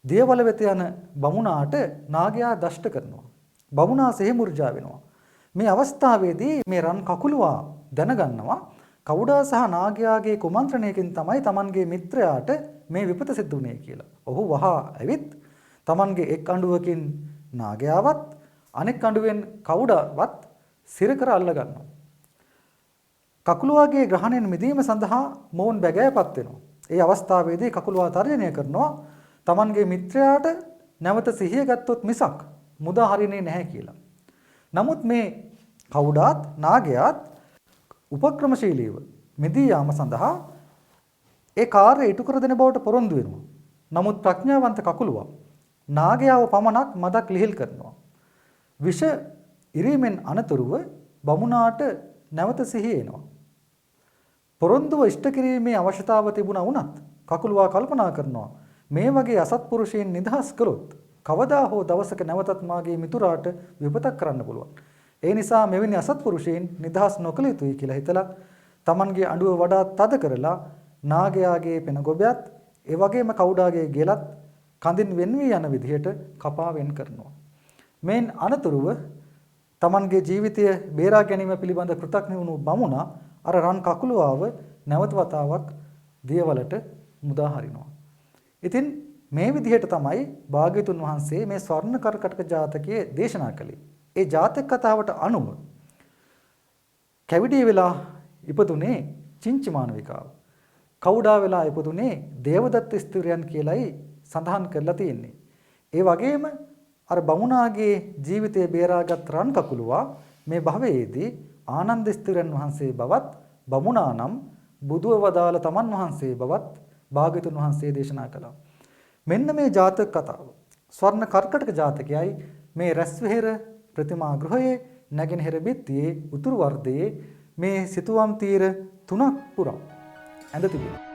දියවල වෙත යන බමුණාට නාගයා දෂ්ට කරනවා. බමුණා සෙහිමුර්ජා වෙනවා. මේ අවස්ථාවේදී මේ රන් කකුලුවා දැනගන්නවා කවුඩා සහ නාගයාගේ කුමන්ත්‍රණයකින් තමයි Tamanගේ මිත්‍රයාට මේ විපත සිද්ධ වුනේ කියලා. ඔහු වහා ඇවිත් Tamanගේ එක් අඬුවකින් නාගයාවත් අනෙක් අඬුවෙන් කවුඩාවත් සිර කර අල්ල ගන්නවා. කකුලුවාගේ ග්‍රහණයෙන් මිදීම සඳහා මොවුන් බැගෑපත් වෙනවා. ඒ අවස්ථාවේදී කකුලුවා තර්ජනය කරනවා Tamanගේ මිත්‍රයාට නැවත සිහිය ගත්තොත් මිසක් මුදා හරින්නේ නැහැ කියලා. නමුත් මේ කවුඩාත් නාගයාත් උපක්‍රමශීලීව මිදී යාම සඳහා ඒ කාර්යය ඉටු කර දෙන බවට පොරොන්දු වෙනවා. නමුත් ප්‍රඥාවන්ත කකුලුවා නාගයාව පමණක් මදක් ලිහිල් කරනවා. විෂ ඉරීමෙන් අනතුරුව බමුණාට නැවත සිහිය එනවා. පොරොන්දුව ඉෂ්ට කිරීමේ අවශ්‍යතාව තිබුණා වුණත් කකුලුවා කල්පනා කරනවා මේ වගේ අසත්පුරුෂයන් නිදහස් කළොත් කවදා හෝ දවසක නැවතත් මාගේ මිතුරාට විපතක් කරන්න පුළුවන්. ඒ නිසා මෙවැනි අසත්පුරුෂයන් නිදහස් නොකළ යුතුයි කියලා හිතලා Tamanගේ අඬුව වඩා තද කරලා නාගයාගේ පෙන ගොබයත් ඒ වගේම කවුඩාගේ ගෙලත් කඳින් වෙන් වී යන විදිහට කපා වෙන් කරනවා. මේන් අනතුරුව Tamanගේ ජීවිතය බේරා ගැනීම පිළිබඳ කෘතඥ වුණු බමුණා අර රන් කකුලුවාව නැවත වතාවක් දියවලට මුදා හරිනවා. ඉතින් මේ විදිහට තමයි භාග්‍යතුන් වහන්සේ මේ ස්වර්ණ කරකටක ජාතකයේ දේශනා කළේ. ඒ ජාතක කතාවට අනුව කැවිඩිය වෙලා ඉපදුනේ චිංචි මානවිකාව. කවුඩා වෙලා ඉපදුනේ දේවදත්ත ස්ත්‍රියන් කියලායි සඳහන් කරලා තියෙන්නේ. ඒ වගේම අර බමුණාගේ ජීවිතය බේරාගත් රන් කකුලුවා මේ භවයේදී ආනන්ද ස්ත්‍රියන් වහන්සේ බවත් බමුණා නම් බුදුව වදාළ තමන් වහන්සේ බවත් භාග්‍යතුන් වහන්සේ දේශනා කළා. මෙන්න මේ ජාතක කතාව ස්වර්ණ කර්කටක ජාතකයයි මේ රැස්වෙහෙර ප්‍රතිමා ගෘහයේ නැගෙනහිර බිත්තියේ උතුරු වර්ගයේ මේ සිතුවම් තීර 3ක් පුරා ඇඳ තිබෙනවා.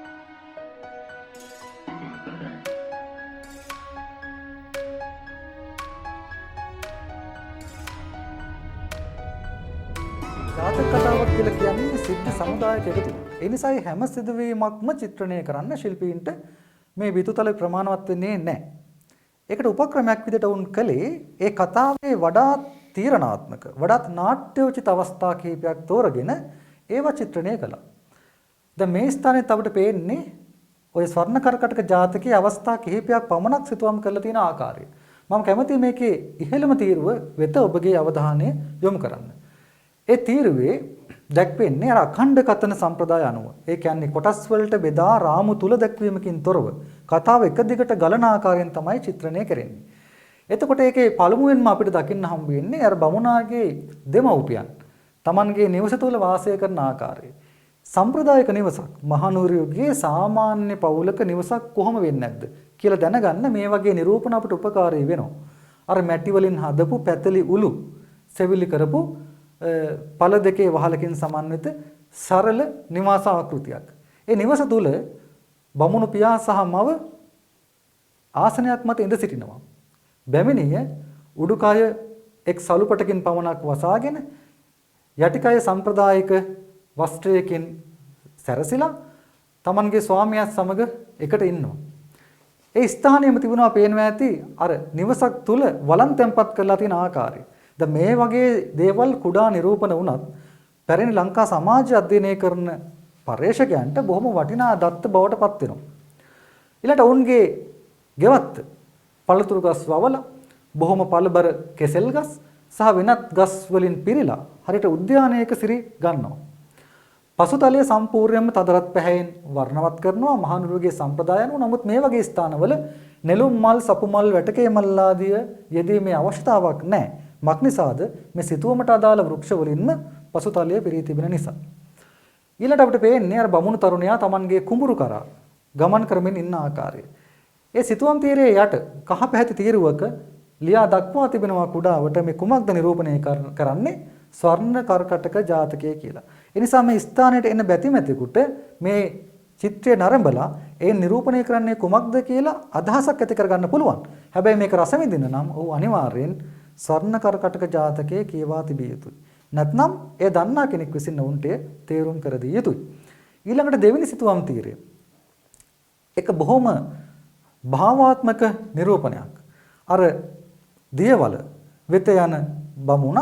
ජාතක කතාවක් කියලා කියන්නේ සිද්ධ සමුදායක එකතුවක්. ඒ නිසා හැම සිදුවීමක්ම චිත්‍රණය කරන්න ශිල්පීන්ට මේ විතුතල ප්‍රමාණවත් වෙන්නේ නැහැ. ඒකට උපක්‍රමයක් විදිහට වුන් කලේ ඒ කතාවේ වඩාත් තීරණාත්මක වඩාත් නාට්‍යෝචිත අවස්ථා කිහිපයක් තෝරගෙන ඒවා චිත්‍රණය කළා. දැන් මේ ස්ථානයේ අපිට පේන්නේ ඔය ස්වර්ණ කරකටක ජාතකයේ අවස්ථා කිහිපයක් පමණක් සිතුවම් කරලා තියෙන ආකාරය. මම කැමතියි මේකේ ඉහළම තීරුව වෙත ඔබගේ අවධානය යොමු කරන්න. ඒ තීරුවේ දැක්වෙන්නේ අර අඛණ්ඩ කතන සම්ප්‍රදාය අනුව. ඒ කියන්නේ කොටස් වලට බෙදා රාමු තුල දැක්වීමකින් තොරව කතාව එක දිගට ගලන ආකාරයෙන් තමයි චිත්‍රණය කරන්නේ. එතකොට ඒකේ පළමුවෙන්ම අපිට දකින්න හම්බ වෙන්නේ අර බමුණාගේ දෙමව්පියන් Tamanගේ නිවස තුල වාසය කරන ආකාරය. සම්ප්‍රදායික නිවසක් මහනුවරයගේ සාමාන්‍ය පවුලක නිවසක් කොහොම වෙන්නේ නැද්ද කියලා දැනගන්න මේ වගේ නිරූපණ අපිට උපකාරී වෙනවා. අර මැටි වලින් හදපු පැතලි උළු සෙවිලි කරපු පළ දෙකේ වහලකින් සමන්විත සරල නිවාස ආකෘතියක්. ඒ නිවස තුල බමුණු පියා සහ මව ආසනයක් මත ඉඳ සිටිනවා. බැමිණිය උඩුකය එක් සලුපටකින් පමණක් වසාගෙන යටිකය සම්ප්‍රදායික වස්ත්‍රයකින් සැරසිලා Tamanගේ ස්වාමියාත් සමග එකට ඉන්නවා. ඒ ස්ථානයේම තිබුණා පේනවා ඇති අර නිවසක් තුල වළං තැන්පත් කරලා තියෙන ආකාරය. දැන් මේ වගේ දේවල් කුඩා නිරූපණ වුණත් පැරණි ලංකා සමාජය අධ්‍යයනය කරන පර්යේෂකයන්ට බොහොම වටිනා දත්ත බවට පත් වෙනවා. ඊළඟට ඔවුන්ගේ ගෙවත්ත පළතුරු ගස් වවලා බොහොම පළබර කෙසෙල් ගස් සහ වෙනත් ගස් වලින් පිරීලා හරියට උද්‍යානයක සිරි ගන්නවා. පසුතලය සම්පූර්ණයෙන්ම තදරත් පැහැයෙන් වර්ණවත් කරනවා මහනුවරගේ සම්ප්‍රදාය අනුව. නමුත් මේ වගේ ස්ථානවල නෙළුම් මල්, සපු මල්, වැටකේ මල් ආදිය යෙදීමේ අවශ්‍යතාවක් නැහැ. මක්නිසාද මේ සිතුවමට අදාළ වෘක්ෂ වලින්ම පසුතලය පිරී තිබෙන නිසා. ඊළඟට අපිට පේන්නේ අර බමුණු තරුණයා Tamanගේ කුඹුරු කරා ගමන් කරමින් ඉන්න ආකාරය. ඒ සිතුවම් තීරයේ යට කහ පැහැති තීරුවක ලියා දක්වා තිබෙනවා කුඩාවට මේ කුමක්ද නිරූපණය කරන්නේ ස්වර්ණ කරකටක ජාතකය කියලා. ඒ නිසා මේ ස්ථානයට එන බැතිමැතිකුට මේ චිත්‍රය නරඹලා ඒ නිරූපණය කරන්නේ කුමක්ද කියලා අදහසක් ඇති කරගන්න පුළුවන්. හැබැයි මේක රස විඳින්න නම් ඔහු අනිවාර්යෙන් ස්වර්ණ කරකටක ජාතකය කියවා තිබිය යුතුයි. නැත්නම් ඒ දන්නා කෙනෙක් විසින් උන්ට තේරුම් කර දිය යුතුයි. ඊළඟට දෙවෙනි සිතුවම් තීරය. එක බොහොම භාවාත්මක නිරූපණයක්. අර දියවල වෙත යන බමුණ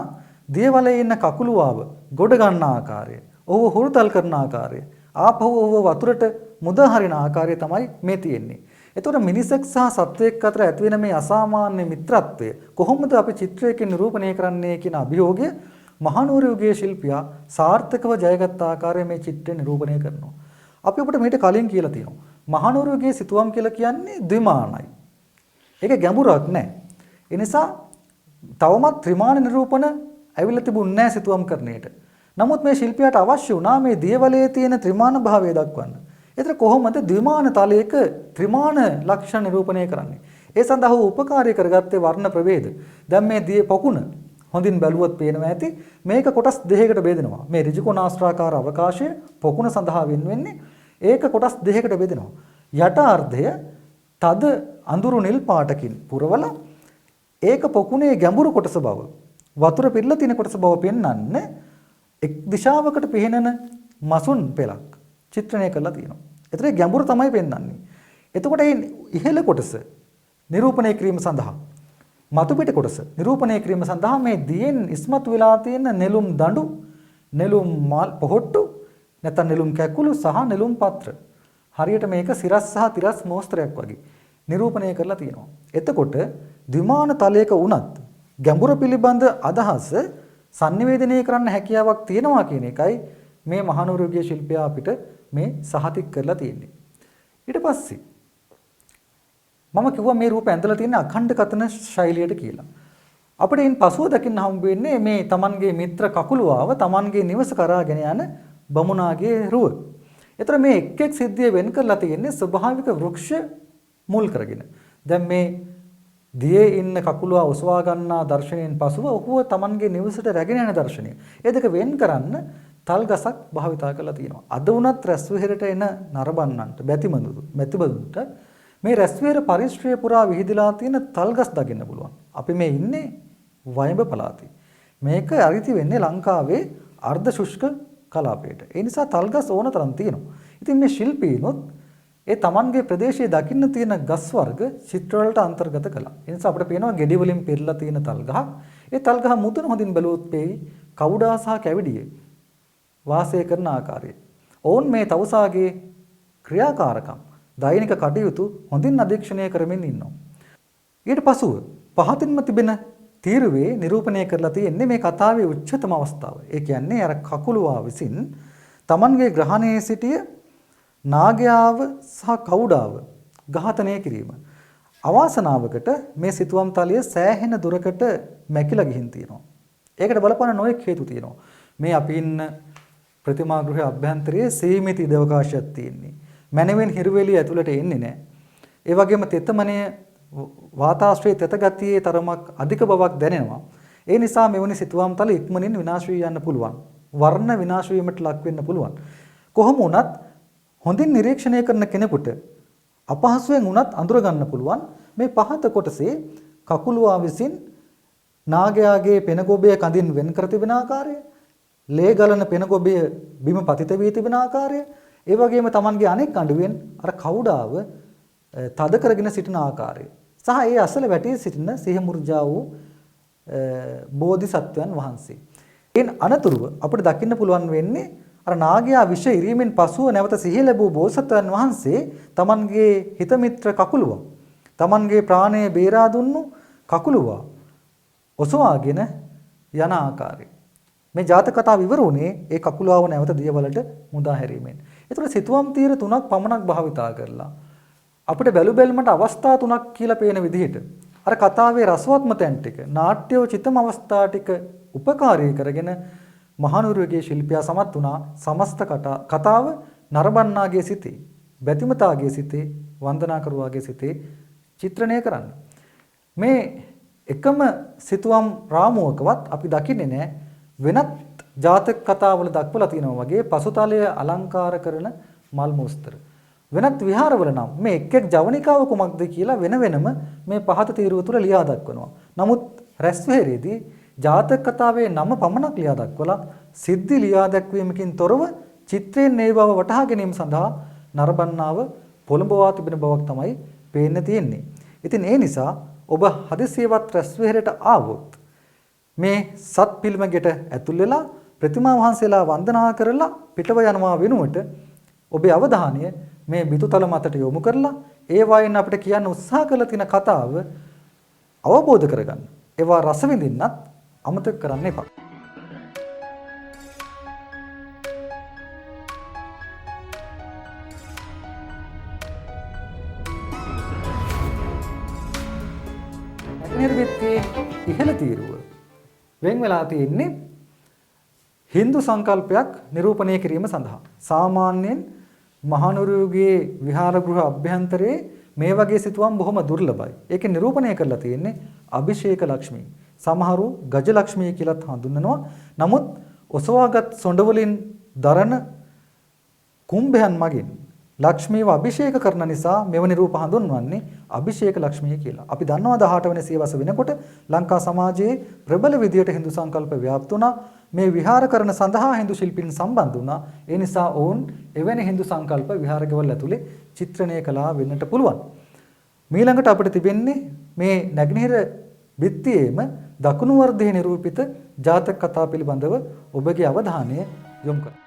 දියවලේ ඉන්න කකුලුවාව ගොඩ ගන්න ආකාරය, ඔහුව හුරුතල් කරන ආකාරය, ආපහු ඔහුව වතුරට මුදා හරින ආකාරය තමයි මේ තියෙන්නේ. එතකොට මිනිසෙක් සහ සත්වයෙක් අතර ඇති වෙන මේ අසාමාන්‍ය මිත්‍රත්වය කොහොමද අපි චිත්‍රයකින් නිරූපණය කරන්නේ කියන අභියෝගය මහනුවර යුගයේ ශිල්පියා සාර්ථකව ජයගත් ආකාරය මේ චිත්‍රය නිරූපණය කරනවා. අපි ඔබට මීට කලින් කියලා තියෙනවා. මහනුවර යුගයේ සිතුවම් කියලා කියන්නේ ද්විමානයි. ඒක ගැඹුරක් නැහැ. ඒ නිසා තවමත් ත්‍රිමාන නිරූපණ ඇවිල්ලා තිබුණේ නැහැ සිතුවම් කරන්නේට. නමුත් මේ ශිල්පියාට අවශ්‍ය වුණා මේ දියවලයේ තියෙන ත්‍රිමාන භාවය දක්වන්න. ඒතර කොහොමද ද්විමාන තලයක ත්‍රිමාන ලක්ෂණ නිරූපණය කරන්නේ? ඒ සඳහා උපකාරී කරගත්තේ වර්ණ ප්‍රභේද. දැන් මේ දිය පොකුණ හොඳින් බැලුවොත් පේනවා ඇති මේක කොටස් දෙකකට බෙදෙනවා. මේ ඍජුකෝණාස්ත්‍රාකාර අවකාශය පොකුණ සඳහා වෙන්නේ ඒක කොටස් දෙකකට බෙදෙනවා. යට අර්ධය තද අඳුරු නිල් පාටකින් පුරවලා ඒක පොකුණේ ගැඹුරු කොටස බව වතුර පිරලා තියෙන කොටස බව පෙන්වන්න එක් දිශාවකට පිහිනන මසුන් පෙලක් චිත්‍රණය කරලා තියෙනවා. ඒතරේ ගැඹුරු තමයි පෙන්වන්නේ. එතකොට මේ ඉහළ කොටස නිරූපණය කිරීම සඳහා මතු පිට කොටස නිරූපණය කිරීම සඳහා මේ දියෙන් ඉස්මතු වෙලා තියෙන නෙළුම් දඬු, නෙළුම් මල් පොහොට්ටු, නැත්නම් නෙළුම් කැකුළු සහ නෙළුම් පත්‍ර හරියට මේක සිරස් සහ තිරස් මෝස්තරයක් වගේ නිරූපණය කරලා තියෙනවා. එතකොට ද්විමාන තලයක වුණත් ගැඹුර පිළිබඳ අදහස sannivedanaya කරන්න හැකියාවක් තියෙනවා කියන එකයි මේ මහනුවර යුගයේ ශිල්පියා අපිට මේ සහතික කරලා තියෙන්නේ. ඊට පස්සේ මම කිව්වා මේ රූපය ඇඳලා තියෙන අඛණ්ඩ කතන ශෛලියට කියලා. අපිට ඉන් පසුව දකින්න හම්බ වෙන්නේ මේ Tamanගේ මිත්‍ර කකුලුවාව Tamanගේ නිවස කරාගෙන යන බමුණාගේ රුව. ඒතර මේ එක් එක් සිද්ධිය වෙන් කරලා තියෙන්නේ ස්වභාවික වෘක්ෂ මුල් කරගෙන. දැන් මේ දියේ ඉන්න කකුලුවා ඔසවා ගන්නා දර්ශනයෙන් පසුව ඔහුව Tamanගේ නිවසට රැගෙන යන දර්ශනය. ඒ දෙක වෙන් කරන්න තල් ගසක් භාවිතා කරලා තියෙනවා. අද වුණත් රැස් විහෙරට එන නරඹන්නන්ට බැතිබඳුන්ට මේ රැස් විහෙර පරිශ්‍රය පුරා විහිදලා තියෙන තල් ගස් දකින්න පුළුවන්. අපි මේ ඉන්නේ වයඹ පළාතේ. මේක අරිති වෙන්නේ ලංකාවේ අර්ධ ශුෂ්ක කලාපයට. ඒ නිසා තල් ගස් ඕන තරම් තියෙනවා. ඉතින් මේ ශිල්පීනොත් ඒ Tamanගේ ප්‍රදේශයේ දකින්න තියෙන ගස් වර්ග චිත්‍ර වලට අන්තර්ගත කළා. ඒ නිසා අපිට පේනවා ගෙඩි වලින් පෙරලා තියෙන තල් ගහ. ඒ තල් ගහ මුදුන හොඳින් බැලුවොත් පෙයි කවුඩා සහ කැවිඩියේ වාසය කරන ආකාරය. ඔවුන් මේ තවුසාගේ ක්‍රියාකාරකම් දෛනික කටයුතු හොඳින් අධීක්ෂණය කරමින් ඉන්නවා. ඊට පසුව පහතින්ම තිබෙන තීරුවේ නිරූපණය කරලා තියෙන්නේ මේ කතාවේ උච්චතම අවස්ථාව. ඒ කියන්නේ අර කකුලුවා විසින් Tamanගේ ග්‍රහණයේ සිටිය නාගයාව සහ කවුඩාව ඝාතනය කිරීම. අවාසනාවකට මේ සිතුවම් තලය සෑහෙන දුරකට මැකිලා ගිහින් තියෙනවා. ඒකට බලපාන නොයෙක් හේතු තියෙනවා. මේ අපි ඉන්න ප්‍රතිමා ගෘහයේ අභ්‍යන්තරයේ සීමිත ඉදවකාශයක් තියෙන්නේ. මැනවින් හිරුවෙලිය ඇතුළට එන්නේ නැහැ. ඒ වගේම තෙතමනය වාතාශ්‍රයේ තෙත ගතියේ තරමක් අධික බවක් දැනෙනවා. ඒ නිසා මෙවැනි සිතුවම් තල ඉක්මනින් විනාශ වී යන්න පුළුවන්. වර්ණ විනාශ වීමට ලක් වෙන්න පුළුවන්. කොහොම වුණත් හොඳින් නිරීක්ෂණය කරන කෙනෙකුට අපහසුයෙන් වුණත් අඳුර ගන්න පුළුවන් මේ පහත කොටසේ කකුලුවා විසින් නාගයාගේ පෙනගොබය කඳින් වෙන් කර තිබෙන ආකාරය, ලේ ගලන පෙනගොබය බිම පතිත වී තිබෙන ආකාරය, ඒ වගේම Tamanගේ අනෙක් අඬුවෙන් අර කවුඩාව තද කරගෙන සිටින ආකාරය සහ ඒ අසල වැටී සිටින සිහ මුර්ජා වූ බෝධිසත්වයන් වහන්සේ. එන් අනතුරුව අපිට දකින්න පුළුවන් වෙන්නේ අර නාගයා විෂ ඉරීමෙන් පසුව නැවත සිහිය ලැබූ බෝසත්වයන් වහන්සේ තමන්ගේ හිතමිත්‍ර කකුලුවා තමන්ගේ ප්‍රාණය බේරා දුන්නු කකුලුවා ඔසවාගෙන යන ආකාරය. මේ ජාතක කතාව ඉවර වුණේ ඒ කකුලාව නැවත දියවලට මුදා හැරීමෙන්. ඒතර සිතුවම් තීර 3ක් පමණක් භාවිතා කරලා අපිට බැලු බැලමට අවස්ථා 3ක් කියලා පේන විදිහට අර කතාවේ රසවත්ම තැන් ටික නාට්‍යෝචිතම අවස්ථා ටික උපකාරී කරගෙන මහනුවරගේ ශිල්පියා සමත් වුණා සමස්ත කතාව නරඹන්නාගේ සිතේ බැතිමතාගේ සිතේ වන්දනාකරුවාගේ සිතේ චිත්‍රණය කරන්න. මේ එකම සිතුවම් රාමුවකවත් අපි දකින්නේ නැහැ වෙනත් ජාතක කතාවල දක්වලා තියෙනවා වගේ පසුතලය අලංකාර කරන මල් මෝස්තර. වෙනත් විහාරවල නම් මේ එක් එක් ජවනිකාව කුමක්ද කියලා වෙන වෙනම මේ පහත තීරුව තුල ලියා දක්වනවා. නමුත් රැස්වෙහෙරේදී ජාතක කතාවේ නම පමණක් ලියා දක්වලා සිද්ධි ලියා දැක්වීමකින් තොරව චිත්‍රයෙන් මේ බව වටහා ගැනීම සඳහා නරඹන්නාව පොළඹවා තිබෙන බවක් තමයි පේන්න තියෙන්නේ. ඉතින් ඒ නිසා ඔබ හදිසියවත් රැස්වෙහෙරට ආවොත් මේ සත් පිළිමකට ඇතුල් වෙලා ප්‍රතිමා වහන්සේලා වන්දනා කරලා පිටව යනවා වෙනුවට ඔබේ අවධානය මේ බිතුතල මතට යොමු කරලා ඒ වයින් අපිට කියන්න උත්සාහ කළ තියෙන කතාව අවබෝධ කරගන්න. ඒවා රස විඳින්නත් අමතක කරන්න එපා. නිර්විත්තේ ඉහළ තීරුව වෙන් වෙලා තියෙන්නේ Hindu සංකල්පයක් නිරූපණය කිරීම සඳහා. සාමාන්‍යයෙන් මහනුවරගේ විහාර ගෘහ අභ්‍යන්තරයේ මේ වගේ සිතුවම් බොහොම දුර්ලභයි. ඒකේ නිරූපණය කරලා තියෙන්නේ අභිෂේක ලක්ෂ්මී. සමහරු ගජ ලක්ෂ්මී කියලාත් හඳුන්වනවා. නමුත් ඔසවාගත් සොඬ වලින් දරන කුම්භයන් මගින් ලක්ෂ්මීව අභිෂේක කරන නිසා මෙවැනි රූප හඳුන්වන්නේ අභිෂේක ලක්ෂ්මී කියලා. අපි දන්නවා 18 වෙනි සියවස වෙනකොට ලංකා සමාජයේ ප්‍රබල විදියට Hindu සංකල්ප ව්‍යාප්ත වුණා. මේ විහාර කරන සඳහා Hindu ශිල්පීන් සම්බන්ධ වුණා. ඒ නිසා ඔවුන් එවැනි Hindu සංකල්ප විහාරකවල ඇතුලේ චිත්‍රණය කළා වෙන්නට පුළුවන්. ඊළඟට අපිට තිබෙන්නේ මේ නැගෙනහිර බිත්තියේම දකුණු වර්ධයේ නිරූපිත ජාතක කතා පිළිබඳව ඔබගේ අවධානය යොමු කරන්න.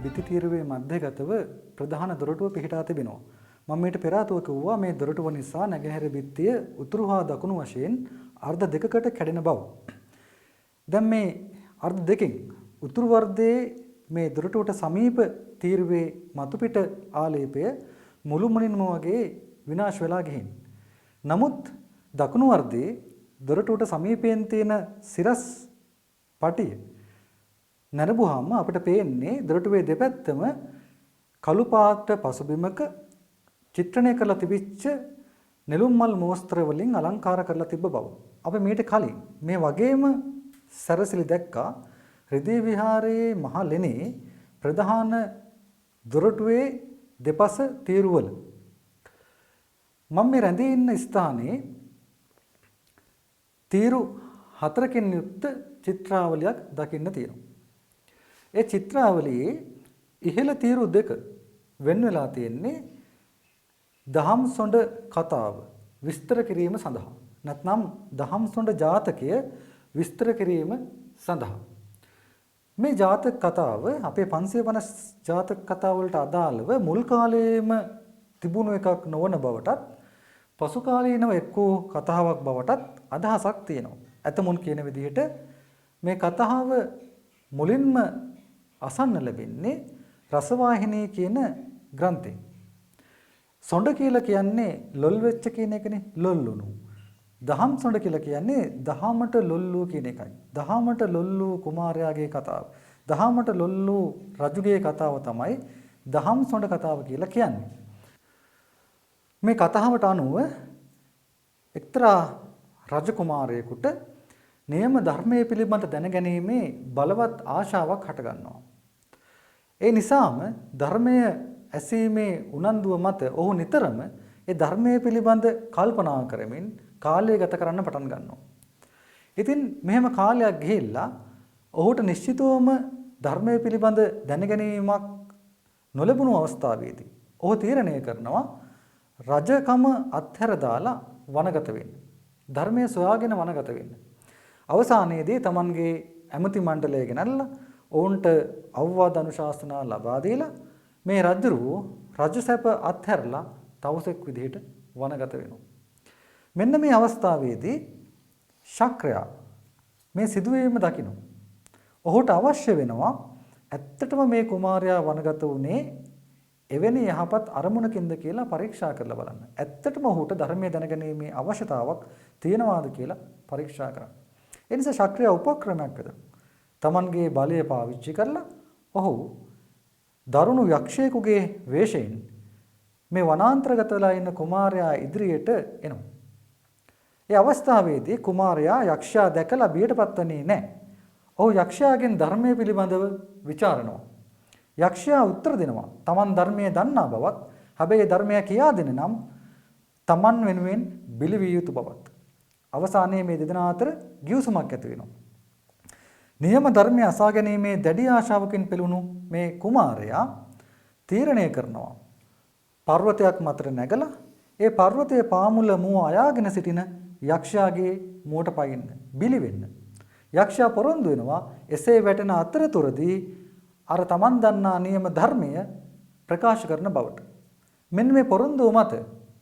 බිති තීරුවේ මැදගතව ප්‍රධාන දොරටුව පිහිටා තිබෙනවා. මම මේට පෙර ආතුව කිව්වා මේ දොරටුව නිසා නැගෙනහිර බිත්තිය උතුරු හා දකුණු වශයෙන් අර්ධ දෙකකට කැඩෙන බව. දැන් මේ අර්ධ දෙකෙන් උතුරු වර්ධයේ මේ දොරටුවට සමීප තීරුවේ මතුපිට ආලේපය මුළුමනින්ම වගේ විනාශ වෙලා ගිහින්. නමුත් දකුණු වර්ධයේ දොරටුවට සමීපයෙන් තියෙන සිරස් පටිය නරඹුවාම අපිට පේන්නේ දොරටුවේ දෙපැත්තම කළු පාට පසුබිමක චිත්‍රණය කරලා තිබිච්ච නෙළුම් මල් මෝස්තර වලින් අලංකාර කරලා තිබ්බ බව. අපි මීට කලින් මේ වගේම සැරසිලි දැක්කා රිදී විහාරයේ මහලෙනේ ප්‍රධාන දොරටුවේ දෙපස තීරුවල. මම මේ රැඳී ඉන්න ස්ථානයේ තීරු 4කින් යුක්ත චිත්‍රාවලියක් දකින්න තියෙනවා. ඒ චිත්‍රාවලියේ ඉහළ තීරු දෙක වෙන් වෙලා තියෙන්නේ දහම් සොඬ කතාව විස්තර කිරීම සඳහා. නැත්නම් දහම් සොඬ ජාතකය විස්තර කිරීම සඳහා. මේ ජාතක කතාව අපේ 550 ජාතක කතාව වලට අදාළව මුල් කාලයේම තිබුණු එකක් නොවන බවටත් පසු කාලීනව එක්කෝ කතාවක් බවටත් අදහසක් තියෙනවා. ඇතමුන් කියන විදිහට මේ කතාව මුලින්ම අසන්න ලැබෙන්නේ රසවාහිනී කියන ග්‍රන්ථයෙන්. සොඬ කියලා කියන්නේ ලොල් වෙච්ච කියන එකනේ ලොල්ලුණු. දහම් සොඬ කියලා කියන්නේ දහමට ලොල්ලු කියන එකයි. දහමට ලොල්ලු කුමාරයාගේ කතාව. දහමට ලොල්ලු රජුගේ කතාව තමයි දහම් සොඬ කතාව කියලා කියන්නේ. මේ කතාවට අනුව එක්තරා රජකුමාරයෙකුට නියම ධර්මයේ පිළිබඳ දැනගැනීමේ බලවත් ආශාවක් හටගන්නවා. ඒ නිසාම ධර්මය ඇසීමේ උනන්දුව මත ඔහු නිතරම ඒ ධර්මයේ පිළිබඳ කල්පනා කරමින් කාලය ගත කරන්න පටන් ගන්නවා. ඉතින් මෙහෙම කාලයක් ගිහිල්ලා ඔහුට නිශ්චිතවම ධර්මයේ පිළිබඳ දැනගැනීමක් නොලැබුණු අවස්ථාවේදී ඔහු තීරණය කරනවා රජකම අත්හැර දාලා වනගත වෙන්න. ධර්මයේ සොයාගෙන වනගත වෙන්න. අවසානයේදී තමන්ගේ ඇමති මණ්ඩලය ගෙනල්ලා ඔවුන්ට අවවාද අනුශාසනා ලබා දීලා මේ රජුරු රජසැප අත්හැරලා තවුසෙක් විදිහට වනගත වෙනවා. මෙන්න මේ අවස්ථාවේදී ශක්‍රයා මේ සිදුවීම දකිනවා. ඔහුට අවශ්‍ය වෙනවා ඇත්තටම මේ කුමාරයා වනගත වුණේ එවැනි යහපත් අරමුණකින්ද කියලා පරීක්ෂා කරලා බලන්න. ඇත්තටම ඔහුට ධර්මයේ දැනගැනීමේ අවශ්‍යතාවක් තියෙනවාද කියලා පරීක්ෂා කරන්න. ඒ නිසා ශක්‍රයා උපක්‍රමයක් යොදනවා. තමන්ගේ බලය පාවිච්චි කරලා ඔහු දරුණු යක්ෂයෙකුගේ වේශයෙන් මේ වනාන්තරගත වෙලා ඉන්න කුමාරයා ඉදිරියට එනවා. ඒ අවස්ථාවේදී කුමාරයා යක්ෂයා දැකලා බියටපත් වෙන්නේ නැහැ. ඔහු යක්ෂයාගෙන් ධර්මයේ පිළිබඳව ਵਿਚාරනවා. යක්ෂයා උත්තර දෙනවා. තමන් ධර්මයේ දන්නා බවත්, හැබැයි ධර්මය කියා දෙන නම් තමන් වෙනුවෙන් බිලි විය යුතු බවත්. අවසානයේ මේ දෙදෙනා අතර ගිවිසුමක් ඇති වෙනවා. නියම ධර්මය අසා ගැනීමේ දැඩි ආශාවකින් පෙළුණු මේ කුමාරයා තීරණය කරනවා. පර්වතයක් මතට නැගලා ඒ පර්වතයේ පාමුල මුව අයාගෙන සිටින යක්ෂයාගේ මුවට පයින්න, බිලි වෙන්න. යක්ෂයා පොරොන්දු වෙනවා එසේ වැටෙන අතරතුරදී අර තමන් දන්නා නියම ධර්මය ප්‍රකාශ කරන බවට. මෙන්න මේ පොරොන්දුව මත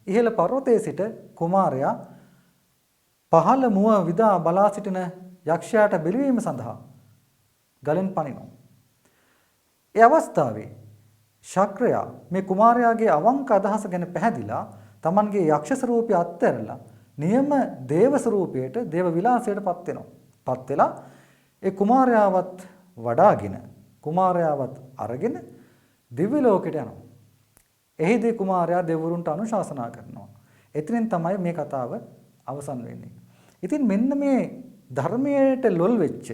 ඉහළ පර්වතයේ සිට කුමාරයා පහළ මුව විදා බලා සිටින යක්ෂයාට බෙලවීම සඳහා ගලෙන් පනිනවා. ඒ අවස්ථාවේ ශක්‍රයා මේ කුමාරයාගේ අවංක අදහස ගැන පැහැදිලා තමන්ගේ යක්ෂ ස්වරූපය අත්හැරලා නියම දේව ස්වරූපයට දේව විලාසයට පත් වෙනවා. පත් වෙලා ඒ කුමාරයාවත් වඩාගෙන කුමාරයාවත් අරගෙන දිව්‍ය ලෝකයට යනවා. එහිදී කුමාරයා දෙවිවරුන්ට අනුශාසනා කරනවා. එතනින් තමයි මේ කතාව අවසන් වෙන්නේ. ඉතින් මෙන්න මේ ධර්මයට ලොල් වෙච්ච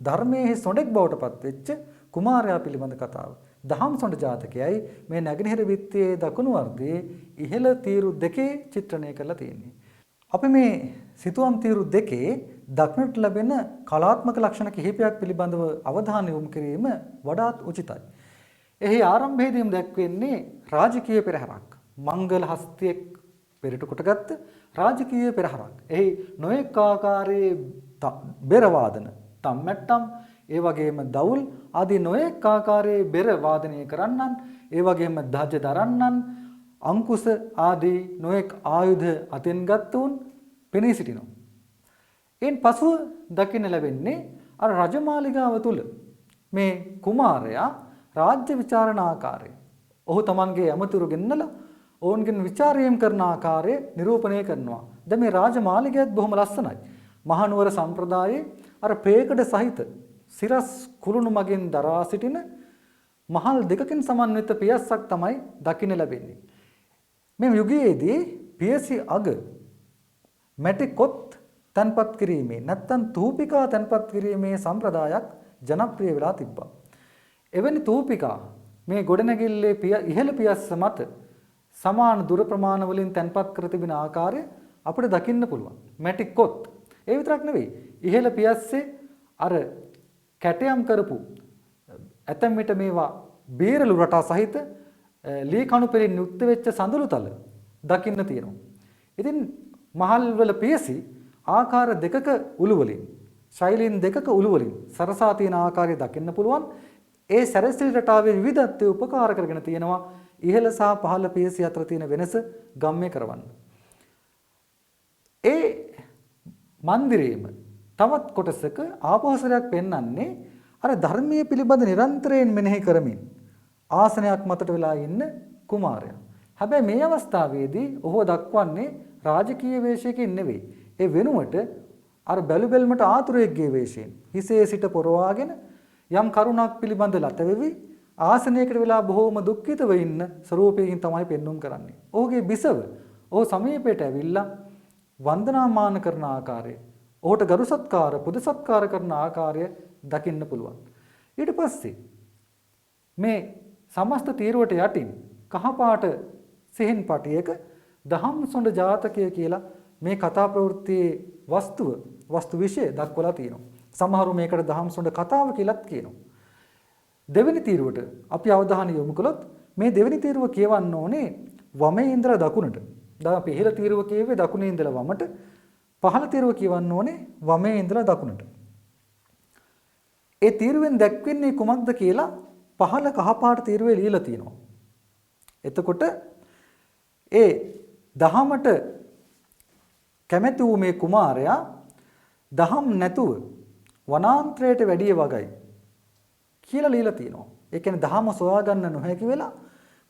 ධර්මයේ සොඬෙක් බවට පත් වෙච්ච කුමාරයා පිළිබඳ කතාව. දහම් සොඬ ජාතකයයි මේ නැගෙනහිර විත්තේ දකුණු වර්ගයේ ඉහළ තීරු දෙකේ චිත්‍රණය කරලා තියෙන්නේ. අපි මේ සිතුවම් තීරු දෙකේ දක්නට ලැබෙන කලාත්මක ලක්ෂණ කිහිපයක් පිළිබඳව අවධානය යොමු කිරීම වඩාත් උචිතයි. එහි ආරම්භයේදීම දැක්වෙන්නේ රාජකීය පෙරහරක්. මංගල හස්තියෙක් පෙරට කොටගත්ත රාජකීය පෙරහරක්. එහි නොඑක ආකාරයේ බෙර වාදන, තම්මැට්ටම්, ඒ වගේම දවුල් ආදී නොඑක ආකාරයේ බෙර වාදනය කරන්නන්, ඒ වගේම ධජ දරන්නන්, අංකුස ආදී නොඑක ආයුධ අතෙන් ගත්තවුන් පෙනී සිටිනවා. එයින් පසුව දකින්න ලැබෙන්නේ අර රජමාලිගාව තුල මේ කුමාරයා රාජ්‍ය විචාරණ ආකාරය. ඔහු තමන්ගේ ඇමතුරු ගෙන්නලා ඔවුන්ගෙන් විචාරයෙන් කරන ආකාරය නිරූපණය කරනවා. දැන් මේ රාජමාලිගයත් බොහොම ලස්සනයි. මහනුවර සම්ප්‍රදායේ අර ප්‍රේකඩ සහිත සිරස් කුළුණු මගින් දරා සිටින මහල් දෙකකින් සමන්විත පියස්සක් තමයි දකින්න ලැබෙන්නේ. මේ යුගයේදී පියසි අග මැටි කොත් තන්පත් කිරීමේ නැත්නම් තූපිකා තන්පත් කිරීමේ සම්ප්‍රදායක් ජනප්‍රිය වෙලා තිබ්බා. එවැනි තූපිකා මේ ගොඩනැගිල්ලේ ඉහළ පියස්ස මත සමාන දුර ප්‍රමාණ වලින් තන්පත් කර තිබෙන ආකාරය අපිට දකින්න පුළුවන්. මැටි කොත්. ඒ විතරක් නෙවෙයි. ඉහළ පියස්සේ අර කැටයම් කරපු ඇතැම් විට මේවා බීරලු රටා සහිත ලී කණු පෙලින් යුක්ත වෙච්ච සඳලුතල දකින්න තියෙනවා. ඉතින් මහල් වල පියසි ආකාර දෙකක උළු වලින්, ශෛලීන් දෙකක උළු වලින් සරසා තියෙන ආකාරය දකින්න පුළුවන්. ඒ සැරසිලි රටාවේ විවිධත්වය උපකාර කරගෙන තියෙනවා ඉහළ සහ පහළ පියසි අතර තියෙන වෙනස ගම්ම්‍ය කරවන්න. ඒ මන්දිරයේම තවත් කොටසක ආපෝසරයක් පෙන්වන්නේ අර ධර්මයේ පිළිබඳ නිරන්තරයෙන් මෙනෙහි කරමින් ආසනයක් මතට වෙලා ඉන්න කුමාරයා. හැබැයි මේ අවස්ථාවේදී ඔහු දක්වන්නේ රාජකීය වේශයකින් නෙවෙයි. ඒ වෙනුවට අර බැලු බැල්මට ආතුරෙක්ගේ වේශයෙන් හිසේ සිට පොරවාගෙන යම් කරුණක් පිළිබඳ ලත වෙවි ආසනයකට වෙලා බොහෝම දුක්ඛිතව ඉන්න ස්වරූපයෙන් තමයි පෙන්눔 කරන්නේ. ඔහුගේ බිසව ඔහු සමීපයට ඇවිල්ලා වන්දනාමාන කරන ආකාරය, ඔහුට ගරු සත්කාර, පුද සත්කාර කරන ආකාරය දකින්න පුළුවන්. ඊට පස්සේ මේ සමස්ත තීරුවට යටින් කහපාට සිහින් පටියක දහම්සොඬ ජාතකය කියලා මේ කතා ප්‍රවෘත්තියේ වස්තු විෂය දක්වලා තියෙනවා. සමහරු මේකට දහම්සොඬ කතාව කියලාත් කියනවා. දෙවෙනි තීරුවට අපි අවධානය යොමු කළොත් මේ දෙවෙනි තීරුව කියවන්න ඕනේ වමේ ඉඳලා දකුණට. දැන් අපි ඉහළ තීරුව කියවේ දකුණේ ඉඳලා වමට, පහළ තීරුව කියවන්න ඕනේ වමේ ඉඳලා දකුණට. ඒ තීරුවෙන් දැක්වෙන්නේ කුමක්ද කියලා පහළ කහපාට තීරුවේ ලියලා තියෙනවා. එතකොට ඒ දහමට කැමැති වූ මේ කුමාරයා දහම් නැතුව වනාන්තරයට වැඩිය වගයි කියලා ලියලා තියෙනවා. ඒ කියන්නේ දහම සොයා ගන්න නොහැකි වෙලා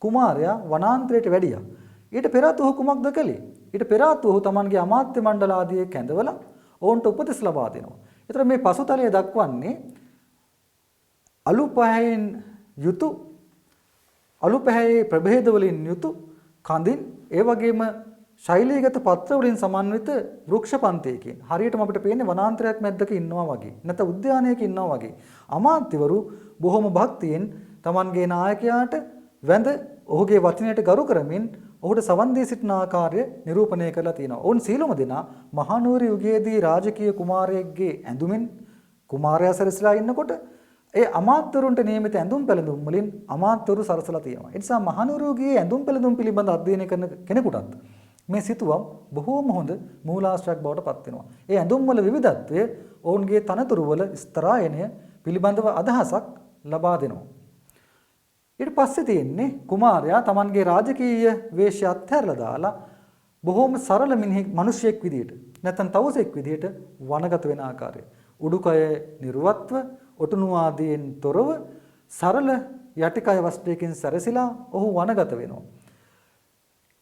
කුමාරයා වනාන්තරයට වැඩියා. ඊට පෙර ඔහු කුමක්ද කළේ? ඊට පෙර ඔහු තමන්ගේ අමාත්‍ය මණ්ඩල ආදී කැඳවලා ඔවුන්ට උපදෙස් ලබා දෙනවා. ඒතර මේ පසුතලයේ දක්වන්නේ අලු පහයෙන් යුතු අලු පහේ ප්‍රභේද වලින් යුතු කඳින් ඒ වගේම ශෛලීගත පත්‍ර වලින් සමන්විත වෘක්ෂ පන්තියකින් හරියටම අපිට පේන්නේ වනාන්තරයක් මැද්දක ඉන්නවා වගේ නැත්නම් උද්‍යානයක ඉන්නවා වගේ අමාත්‍යවරු බොහොම භක්තියෙන් Tamanගේ නායකයාට වැඳ ඔහුගේ වචනයට ගරු කරමින් ඔහුට සවන් දී සිටින ආකාරය නිරූපණය කරලා තියෙනවා. ඔවුන් සීලම දෙනා මහනුවර යුගයේදී රාජකීය කුමාරයෙක්ගේ ඇඳුමින් කුමාරයා සැරසලා ඉන්නකොට ඒ අමාත්‍යවරුන්ට නියමිත ඇඳුම් පැළඳුම් වලින් අමාත්‍යවරු සරසලා තියෙනවා. ඒ නිසා මහනුවර යුගයේ ඇඳුම් පැළඳුම් පිළිබඳ අධ්‍යයනය කරන කෙනෙකුටත් මේ සිතුවම් බොහෝම හොඳ මූලාශ්‍රයක් බවට පත් වෙනවා. ඒ ඇඳුම් වල විවිධත්වය ඔවුන්ගේ තනතුරු වල ස්තරායනය පිළිබඳව අදහසක් ලබා දෙනවා. ඊට පස්සේ තියෙන්නේ කුමාරයා Tamanගේ රාජකීය වේශය අත්හැරලා දාලා බොහෝම සරල මිනිහෙක් විදියට නැත්නම් තවුසෙක් විදියට වනගත වෙන ආකාරය. උඩුකය නිර්වත්ව ඔටුනු ආදීන් තොරව සරල යටිකය වස්ත්‍රයකින් සැරසිලා ඔහු වනගත වෙනවා.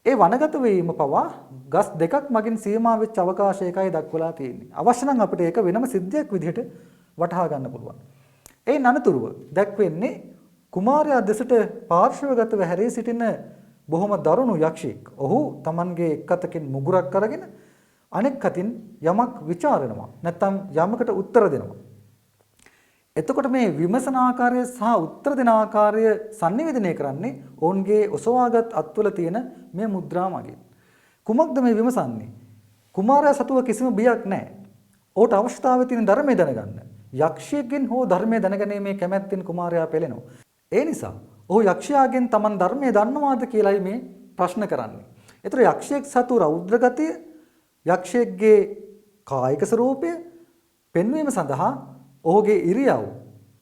ඒ වනගත වීම පවා ගස් දෙකක් මගින් සීමා වෙච්ච අවකාශයකයි දක්වලා තියෙන්නේ. අවශ්‍ය නම් අපිට ඒක වෙනම සිද්ධියක් විදිහට වටහා ගන්න පුළුවන්. ඒ අනතුරුව දැක්වෙන්නේ කුමාරයා දෙසට පාර්ශවගතව හැරී සිටින බොහොම දරුණු යක්ෂයෙක්. ඔහු Tamanගේ එක් අතකින් මුගුරක් අරගෙන අනෙක් අතින් යමක් ਵਿਚාරනවා. නැත්නම් යමකට උත්තර දෙනවා. එතකොට මේ විමසන ආකාරය සහ උත්තර දෙන ආකාරය sannivedanaya කරන්නේ ඔවුන්ගේ ඔසවාගත් අත්වල තියෙන මේ මුද්‍රා මගින්. කුමක්ද මේ විමසන්නේ? කුමාරයා සතුව කිසිම බියක් නැහැ. ඔහුට අවශ්‍යතාවය තියෙන ධර්මය දැනගන්න. යක්ෂයෙක්ගෙන් හෝ ධර්මය දැනගැනීමේ කැමැත්තෙන් කුමාරයා පෙළෙනවා. ඒ නිසා ඔහු යක්ෂයාගෙන් Taman ධර්මය දන්නවාද කියලායි මේ ප්‍රශ්න කරන්නේ. ඒතර යක්ෂයෙක් සතු රෞද්‍ර ගතිය, යක්ෂයෙක්ගේ කායික ස්වરૂපය පෙන්වීම සඳහා ඔහුගේ ඉරියව්,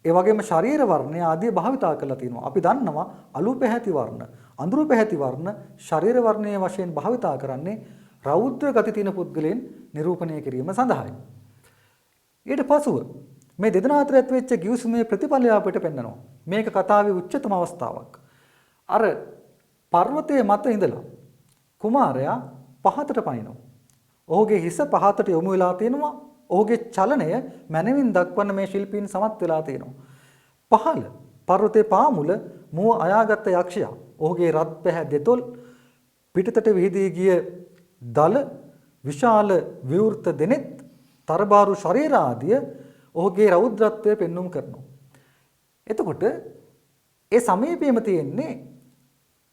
ඒ වගේම ශරීර වර්ණය ආදී භාවිතා කරලා තිනවා. අපි දන්නවා අලු පැහැති වර්ණ, අඳුරු පැහැති වර්ණ ශරීර වර්ණයේ වශයෙන් භාවිතා කරන්නේ රෞද්‍ර ගති තියෙන පුද්ගලයන් නිරූපණය කිරීම සඳහායි. ඊට පසුව මේ දෙදෙනා අතර ඇතිවෙච්ච ගිවිසුමේ ප්‍රතිඵලය අපිට පෙන්වනවා. මේක කතාවේ උච්චතම අවස්ථාවක්. අර පර්වතයේ මත ඉඳලා කුමාරයා පහතට පනිනවා. ඔහුගේ හිස පහතට යොමු වෙලා තියෙනවා. ඔහුගේ චලනය මනමින් දක්වන්න මේ ශිල්පීන් සමත් වෙලා තියෙනවා. පහළ පර්වතයේ පාමුල මුව අයාගත් යක්ෂයා ඔහුගේ රත් පැහැ දෙතොල් පිටතට විහිදී ගිය දල විශාල විවෘත දෙනෙත් තරබාරු ශරීර ආදිය ඔහුගේ රෞද්‍රත්වය පෙන්눔 කරනවා. එතකොට ඒ සමීපයේම තියෙන්නේ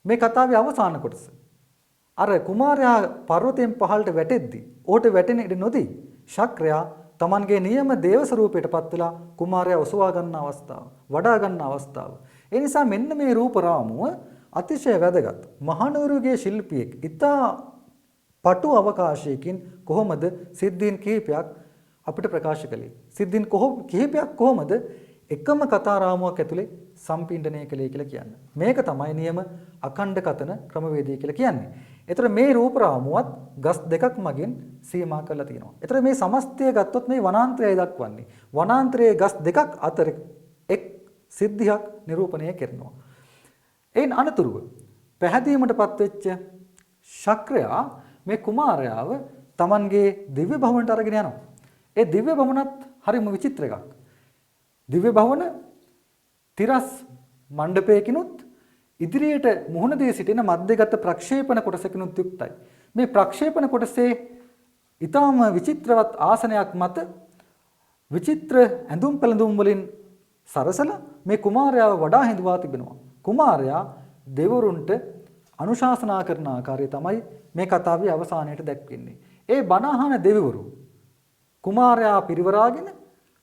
මේ කතාවේ අවසාන කොටස. අර කුමාරයා පර්වතයෙන් පහළට වැටෙද්දී ඕට වැටෙන ඉඩ නොදී ශක්‍රයා Tamanගේ නියම දේව ස්වරූපයටපත් වෙලා කුමාරයා ඔසවා ගන්න අවස්ථාව, වඩා ගන්න අවස්ථාව. ඒ නිසා මෙන්න මේ රූප රාමුව අතිශය වැදගත්. මහනුවරගේ ශිල්පියෙක් ඉතා පටු අවකාශයකින් කොහොමද සිද්ධීන් කිහිපයක් අපිට ප්‍රකාශ කළේ? සිද්ධීන් කිහිපයක් කොහොමද එකම කතා රාමුවක් ඇතුලේ සම්පින්ඩණය කළේ කියලා කියන්නේ. මේක තමයි නියම අඛණ්ඩ කතන ක්‍රමවේදය කියලා කියන්නේ. ඒතර මේ රූප රාමුවත් ගස් දෙකක් මගින් සීමා කරලා තියෙනවා. ඒතර මේ සමස්තය ගත්තොත් මේ වනාන්තරයයි දක්වන්නේ. වනාන්තරයේ ගස් දෙකක් අතර එක් සිද්ධියක් නිරූපණය කරනවා. එයින් අනතුරුව පැහැදීමටපත් වෙච්ච ශක්‍රයා මේ කුමාරයාව Tamanගේ දිව්‍ය භවනට අරගෙන යනවා. ඒ දිව්‍ය භවනත් හරිම විචිත්‍ර එකක්. දිව්‍ය භවන තිරස් මණ්ඩපයකිනුත් ඉදිරියට මුහුණ දී සිටින මධ්‍යගත ප්‍රක්ෂේපණ කොටසකිනුත් යුක්තයි. මේ ප්‍රක්ෂේපණ කොටසේ ඊටාම විචිත්‍රවත් ආසනයක් මත විචිත්‍ර ඇඳුම් පැළඳුම් වලින් සරසලා මේ කුමාරයාව වඩා හිඳුවා තිබෙනවා. කුමාරයා දෙවරුන්ට අනුශාසනා කරන ආකාරය තමයි මේ කතාවේ අවසානයේට දැක්වෙන්නේ. ඒ බණ අහන දෙවිවරු කුමාරයා පිරිවරාගෙන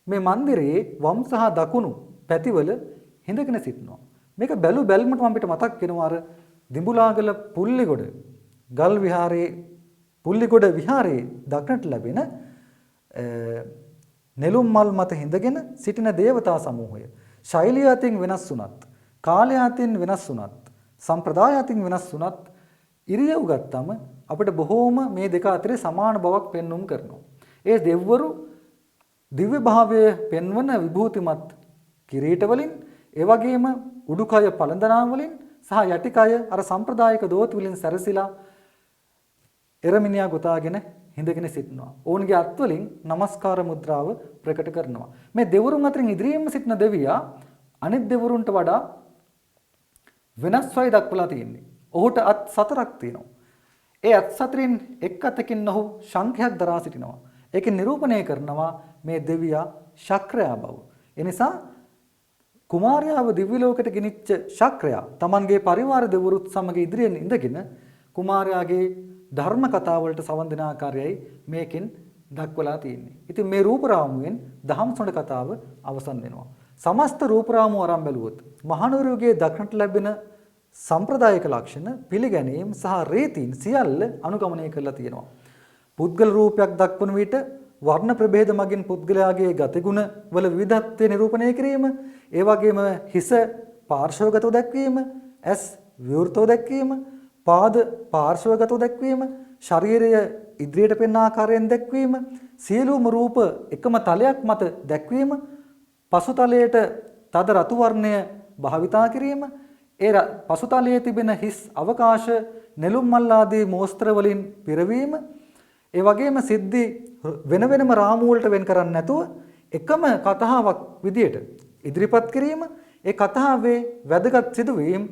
මේ මන්දිරයේ වම් සහ දකුණු පැතිවල හිඳගෙන සිටිනවා. මේක බැලු බැල්මට අපිට මතක් වෙනවා අර දිඹුලාගල පුල්ලිගොඩ ගල් විහාරයේ පුල්ලිගොඩ විහාරයේ දක්නට ලැබෙන නෙළුම් මල් මත හිඳගෙන සිටින දේවතා සමූහය. ශෛලිය අතින් වෙනස් වුණත්, කාලය අතින් වෙනස් වුණත්, සම්ප්‍රදාය අතින් වෙනස් වුණත් ඉරියව් ගත්තම අපිට බොහෝම මේ දෙක අතරේ සමාන බවක් පෙන්වුම් කරනවා. ඒ දෙව්වරු දිව්‍ය භාවය පෙන්වන විභූතිමත් කිරීට වලින්, ඒ වගේම උඩුකය පළඳනා වලින් සහ යටිකය අර සම්ප්‍රදායික දෝත වලින් සැරසිලා එරමිනියා ගොතාගෙන හිඳගෙන සිටිනවා. ඔවුන්ගේ අත් වලින් নমස්කාර මුද්‍රාව ප්‍රකට කරනවා. මේ දෙවරුන් අතරින් ඉදිරියෙන්ම සිටින දෙවියා අනිත් දෙවරුන්ට වඩා වෙනස්වයි දක්වලා තියෙන්නේ. ඔහුට අත් 4ක් තියෙනවා. ඒ අත් 4න් එක් අතකින් ඔහු ශංඛයක් දරා සිටිනවා. ඒකෙන් නිරූපණය කරනවා මේ දෙවියා ශක්‍රයා බව. ඒ නිසා කුමාරයාව දිව්‍ය ලෝකයට ගෙනිච්ච ශක්‍රයා තමන්ගේ පරිවාර දෙවරුත් සමග ඉදිරියෙන් ඉඳගෙන කුමාරයාගේ ධර්ම කතාවලට සවන් දෙන ආකාරයයි මේකෙන් දක්වලා තියෙන්නේ. ඉතින් මේ රූපරාමුවෙන් දහම් සොඬ කතාව අවසන් වෙනවා. සමස්ත රූපරාමුව අරන් බැලුවොත් මහනුවරගේ දක්නට ලැබෙන සම්ප්‍රදායික ලක්ෂණ පිළිගැනීම් සහ රීතීන් සියල්ල අනුගමනය කරලා තියෙනවා. පුද්ගල රූපයක් දක්වන විට වර්ණ ප්‍රභේද මගින් පුද්ගලයාගේ ගතිගුණ වල විවිධත්වය නිරූපණය කිරීම, ඒ වගේම හිස පාර්ශවගතව දැක්වීම, ඇස් විවෘතව දැක්වීම, පාද පාර්ශවගතව දැක්වීම, ශරීරය ඉදිරියට පෙනෙන ආකාරයෙන් දැක්වීම, සියලුම රූප එකම තලයක් මත දැක්වීම, පසුතලයට තද රතු වර්ණය භාවිතා කිරීම, ඒ පසුතලයේ තිබෙන හිස් අවකාශ නෙළුම් මල් ආදී මෝස්ත්‍ර වලින් පිරවීම, ඒ වගේම සිද්ධි වෙන වෙනම රාමු වලට වෙන් කරන්නේ නැතුව එකම කතාවක් විදියට ඉදිරිපත් කිරීම, ඒ කතාවේ වැදගත් සිදුවීම්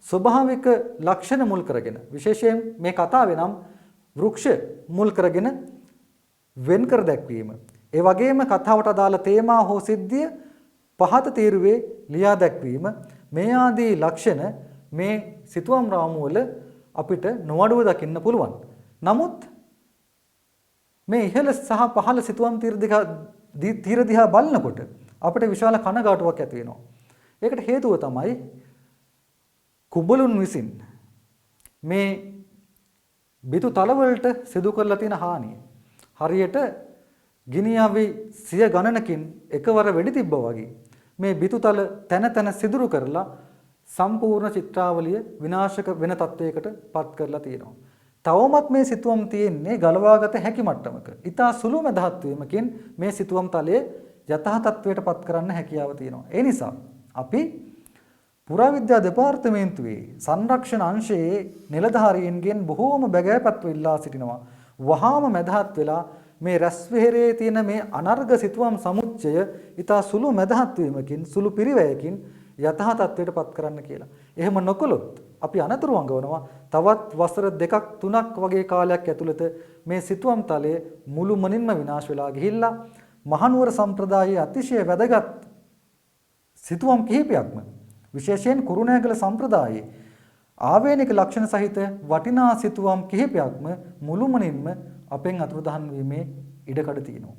ස්වභාවික ලක්ෂණ මුල් කරගෙන, විශේෂයෙන් මේ කතාවේ නම් වෘක්ෂ මුල් කරගෙන වෙන් කර දැක්වීම, ඒ වගේම කතාවට අදාළ තේමා හෝ සිද්ධිය පහත තීරුවේ ලියා දැක්වීම, මේ ආදී ලක්ෂණ මේ සිතුවම් රාමු වල අපිට නොඅඩුව දකින්න පුළුවන්. නමුත් මේ ඉහළ සහ පහළ සිතුවම් තීර දිහා බලනකොට අපිට විශාල කනගාටුවක් ඇති වෙනවා. ඒකට හේතුව තමයි කුඹලුන් විසින් මේ බිතු තලවලට සිදු කරලා තියෙන හානිය. හරියට ගිනියවි සිය ගණනකින් එකවර වෙඩි තිබ්බා වගේ මේ බිතු තල තන තන සිදුරු කරලා සම්පූර්ණ චිත්‍රාවලිය විනාශක වෙන තත්වයකට පත් කරලා තියෙනවා. තවමත් මේ සිතුවම් තියෙන්නේ ගලවාගත හැකි මට්ටමක. ඊටා සුළු මදහත් වීමකින් මේ සිතුවම් තලයේ යථා තත්වයට පත් කරන්න හැකියාව තියෙනවා. ඒ නිසා අපි පුරාවිද්‍යා දෙපාර්තමේන්තුවේ සංරක්ෂණ අංශයේ නිලධාරීන්ගෙන් බොහෝම බැගෑපත්ව ඉල්ලා සිටිනවා. වහාම මැදහත් වෙලා මේ රැස් වෙහෙරේ තියෙන මේ අනර්ග සිතුවම් සමුච්චය ඊටා සුළු මැදහත් වීමකින් සුළු පිරිවැයකින් යථා තත්වයට පත් කරන්න කියලා. එහෙම නොකළොත් අපි අනතුරු අඟවනවා. තවත් වසර 2ක් 3ක් වගේ කාලයක් ඇතුළත මේ සිතුවම් තලය මුළුමනින්ම විනාශ වෙලා ගිහිල්ලා මහනුවර සම්ප්‍රදායේ අතිශය වැදගත් සිතුවම් කිහිපයක්ම විශේෂයෙන් කුරුණෑගල සම්ප්‍රදායේ ආවේනික ලක්ෂණ සහිත වටිනා සිතුවම් කිහිපයක්ම මුළුමනින්ම අපෙන් අතුරුදහන් වීමේ ඉඩකඩ තියෙනවා.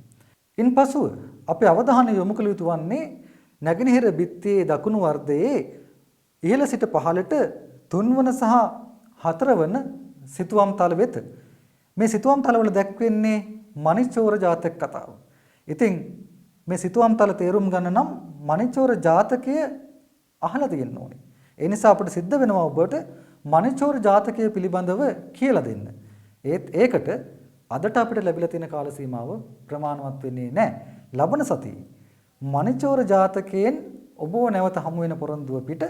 ඉන්පසුව අපි අවධානය යොමු කළ යුතු වන්නේ නැගෙනහිර බිත්තියේ දකුණු වර්ගයේ ඉහළ සිට පහළට 3 වන සහ 4 වන සිතුවම් තල වෙත. මේ සිතුවම් තලවල දැක්වෙන්නේ මණිචෝර ජාතක කතාව. ඉතින් මේ සිතුවම් තල තේරුම් ගන්න නම් මණිචෝර ජාතකය අහලා තියෙන්න ඕනේ. ඒ නිසා අපිට සිද්ධ වෙනවා ඔබට මණිචෝර ජාතකය පිළිබඳව කියලා දෙන්න. ඒකට අදට අපිට ලැබිලා තියෙන කාල සීමාව ප්‍රමාණවත් වෙන්නේ නැහැ. ලබන සතියේ මණිචෝර ජාතකයෙන් ඔබව නැවත හමු වෙන පොරොන්දුව පිට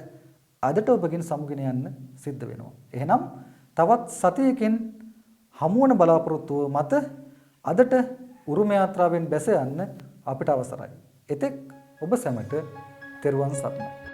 අදට ඔබගෙන් සමුගෙන යන්න සිද්ධ වෙනවා. එහෙනම් තවත් සතියකින් හමු වන බලාපොරොත්තුව මත අදට උරුම යාත්‍රාවෙන් බැස යන්න අපිට අවසරයි. එතෙක් ඔබ සැමට තෙරුවන් සරණයි.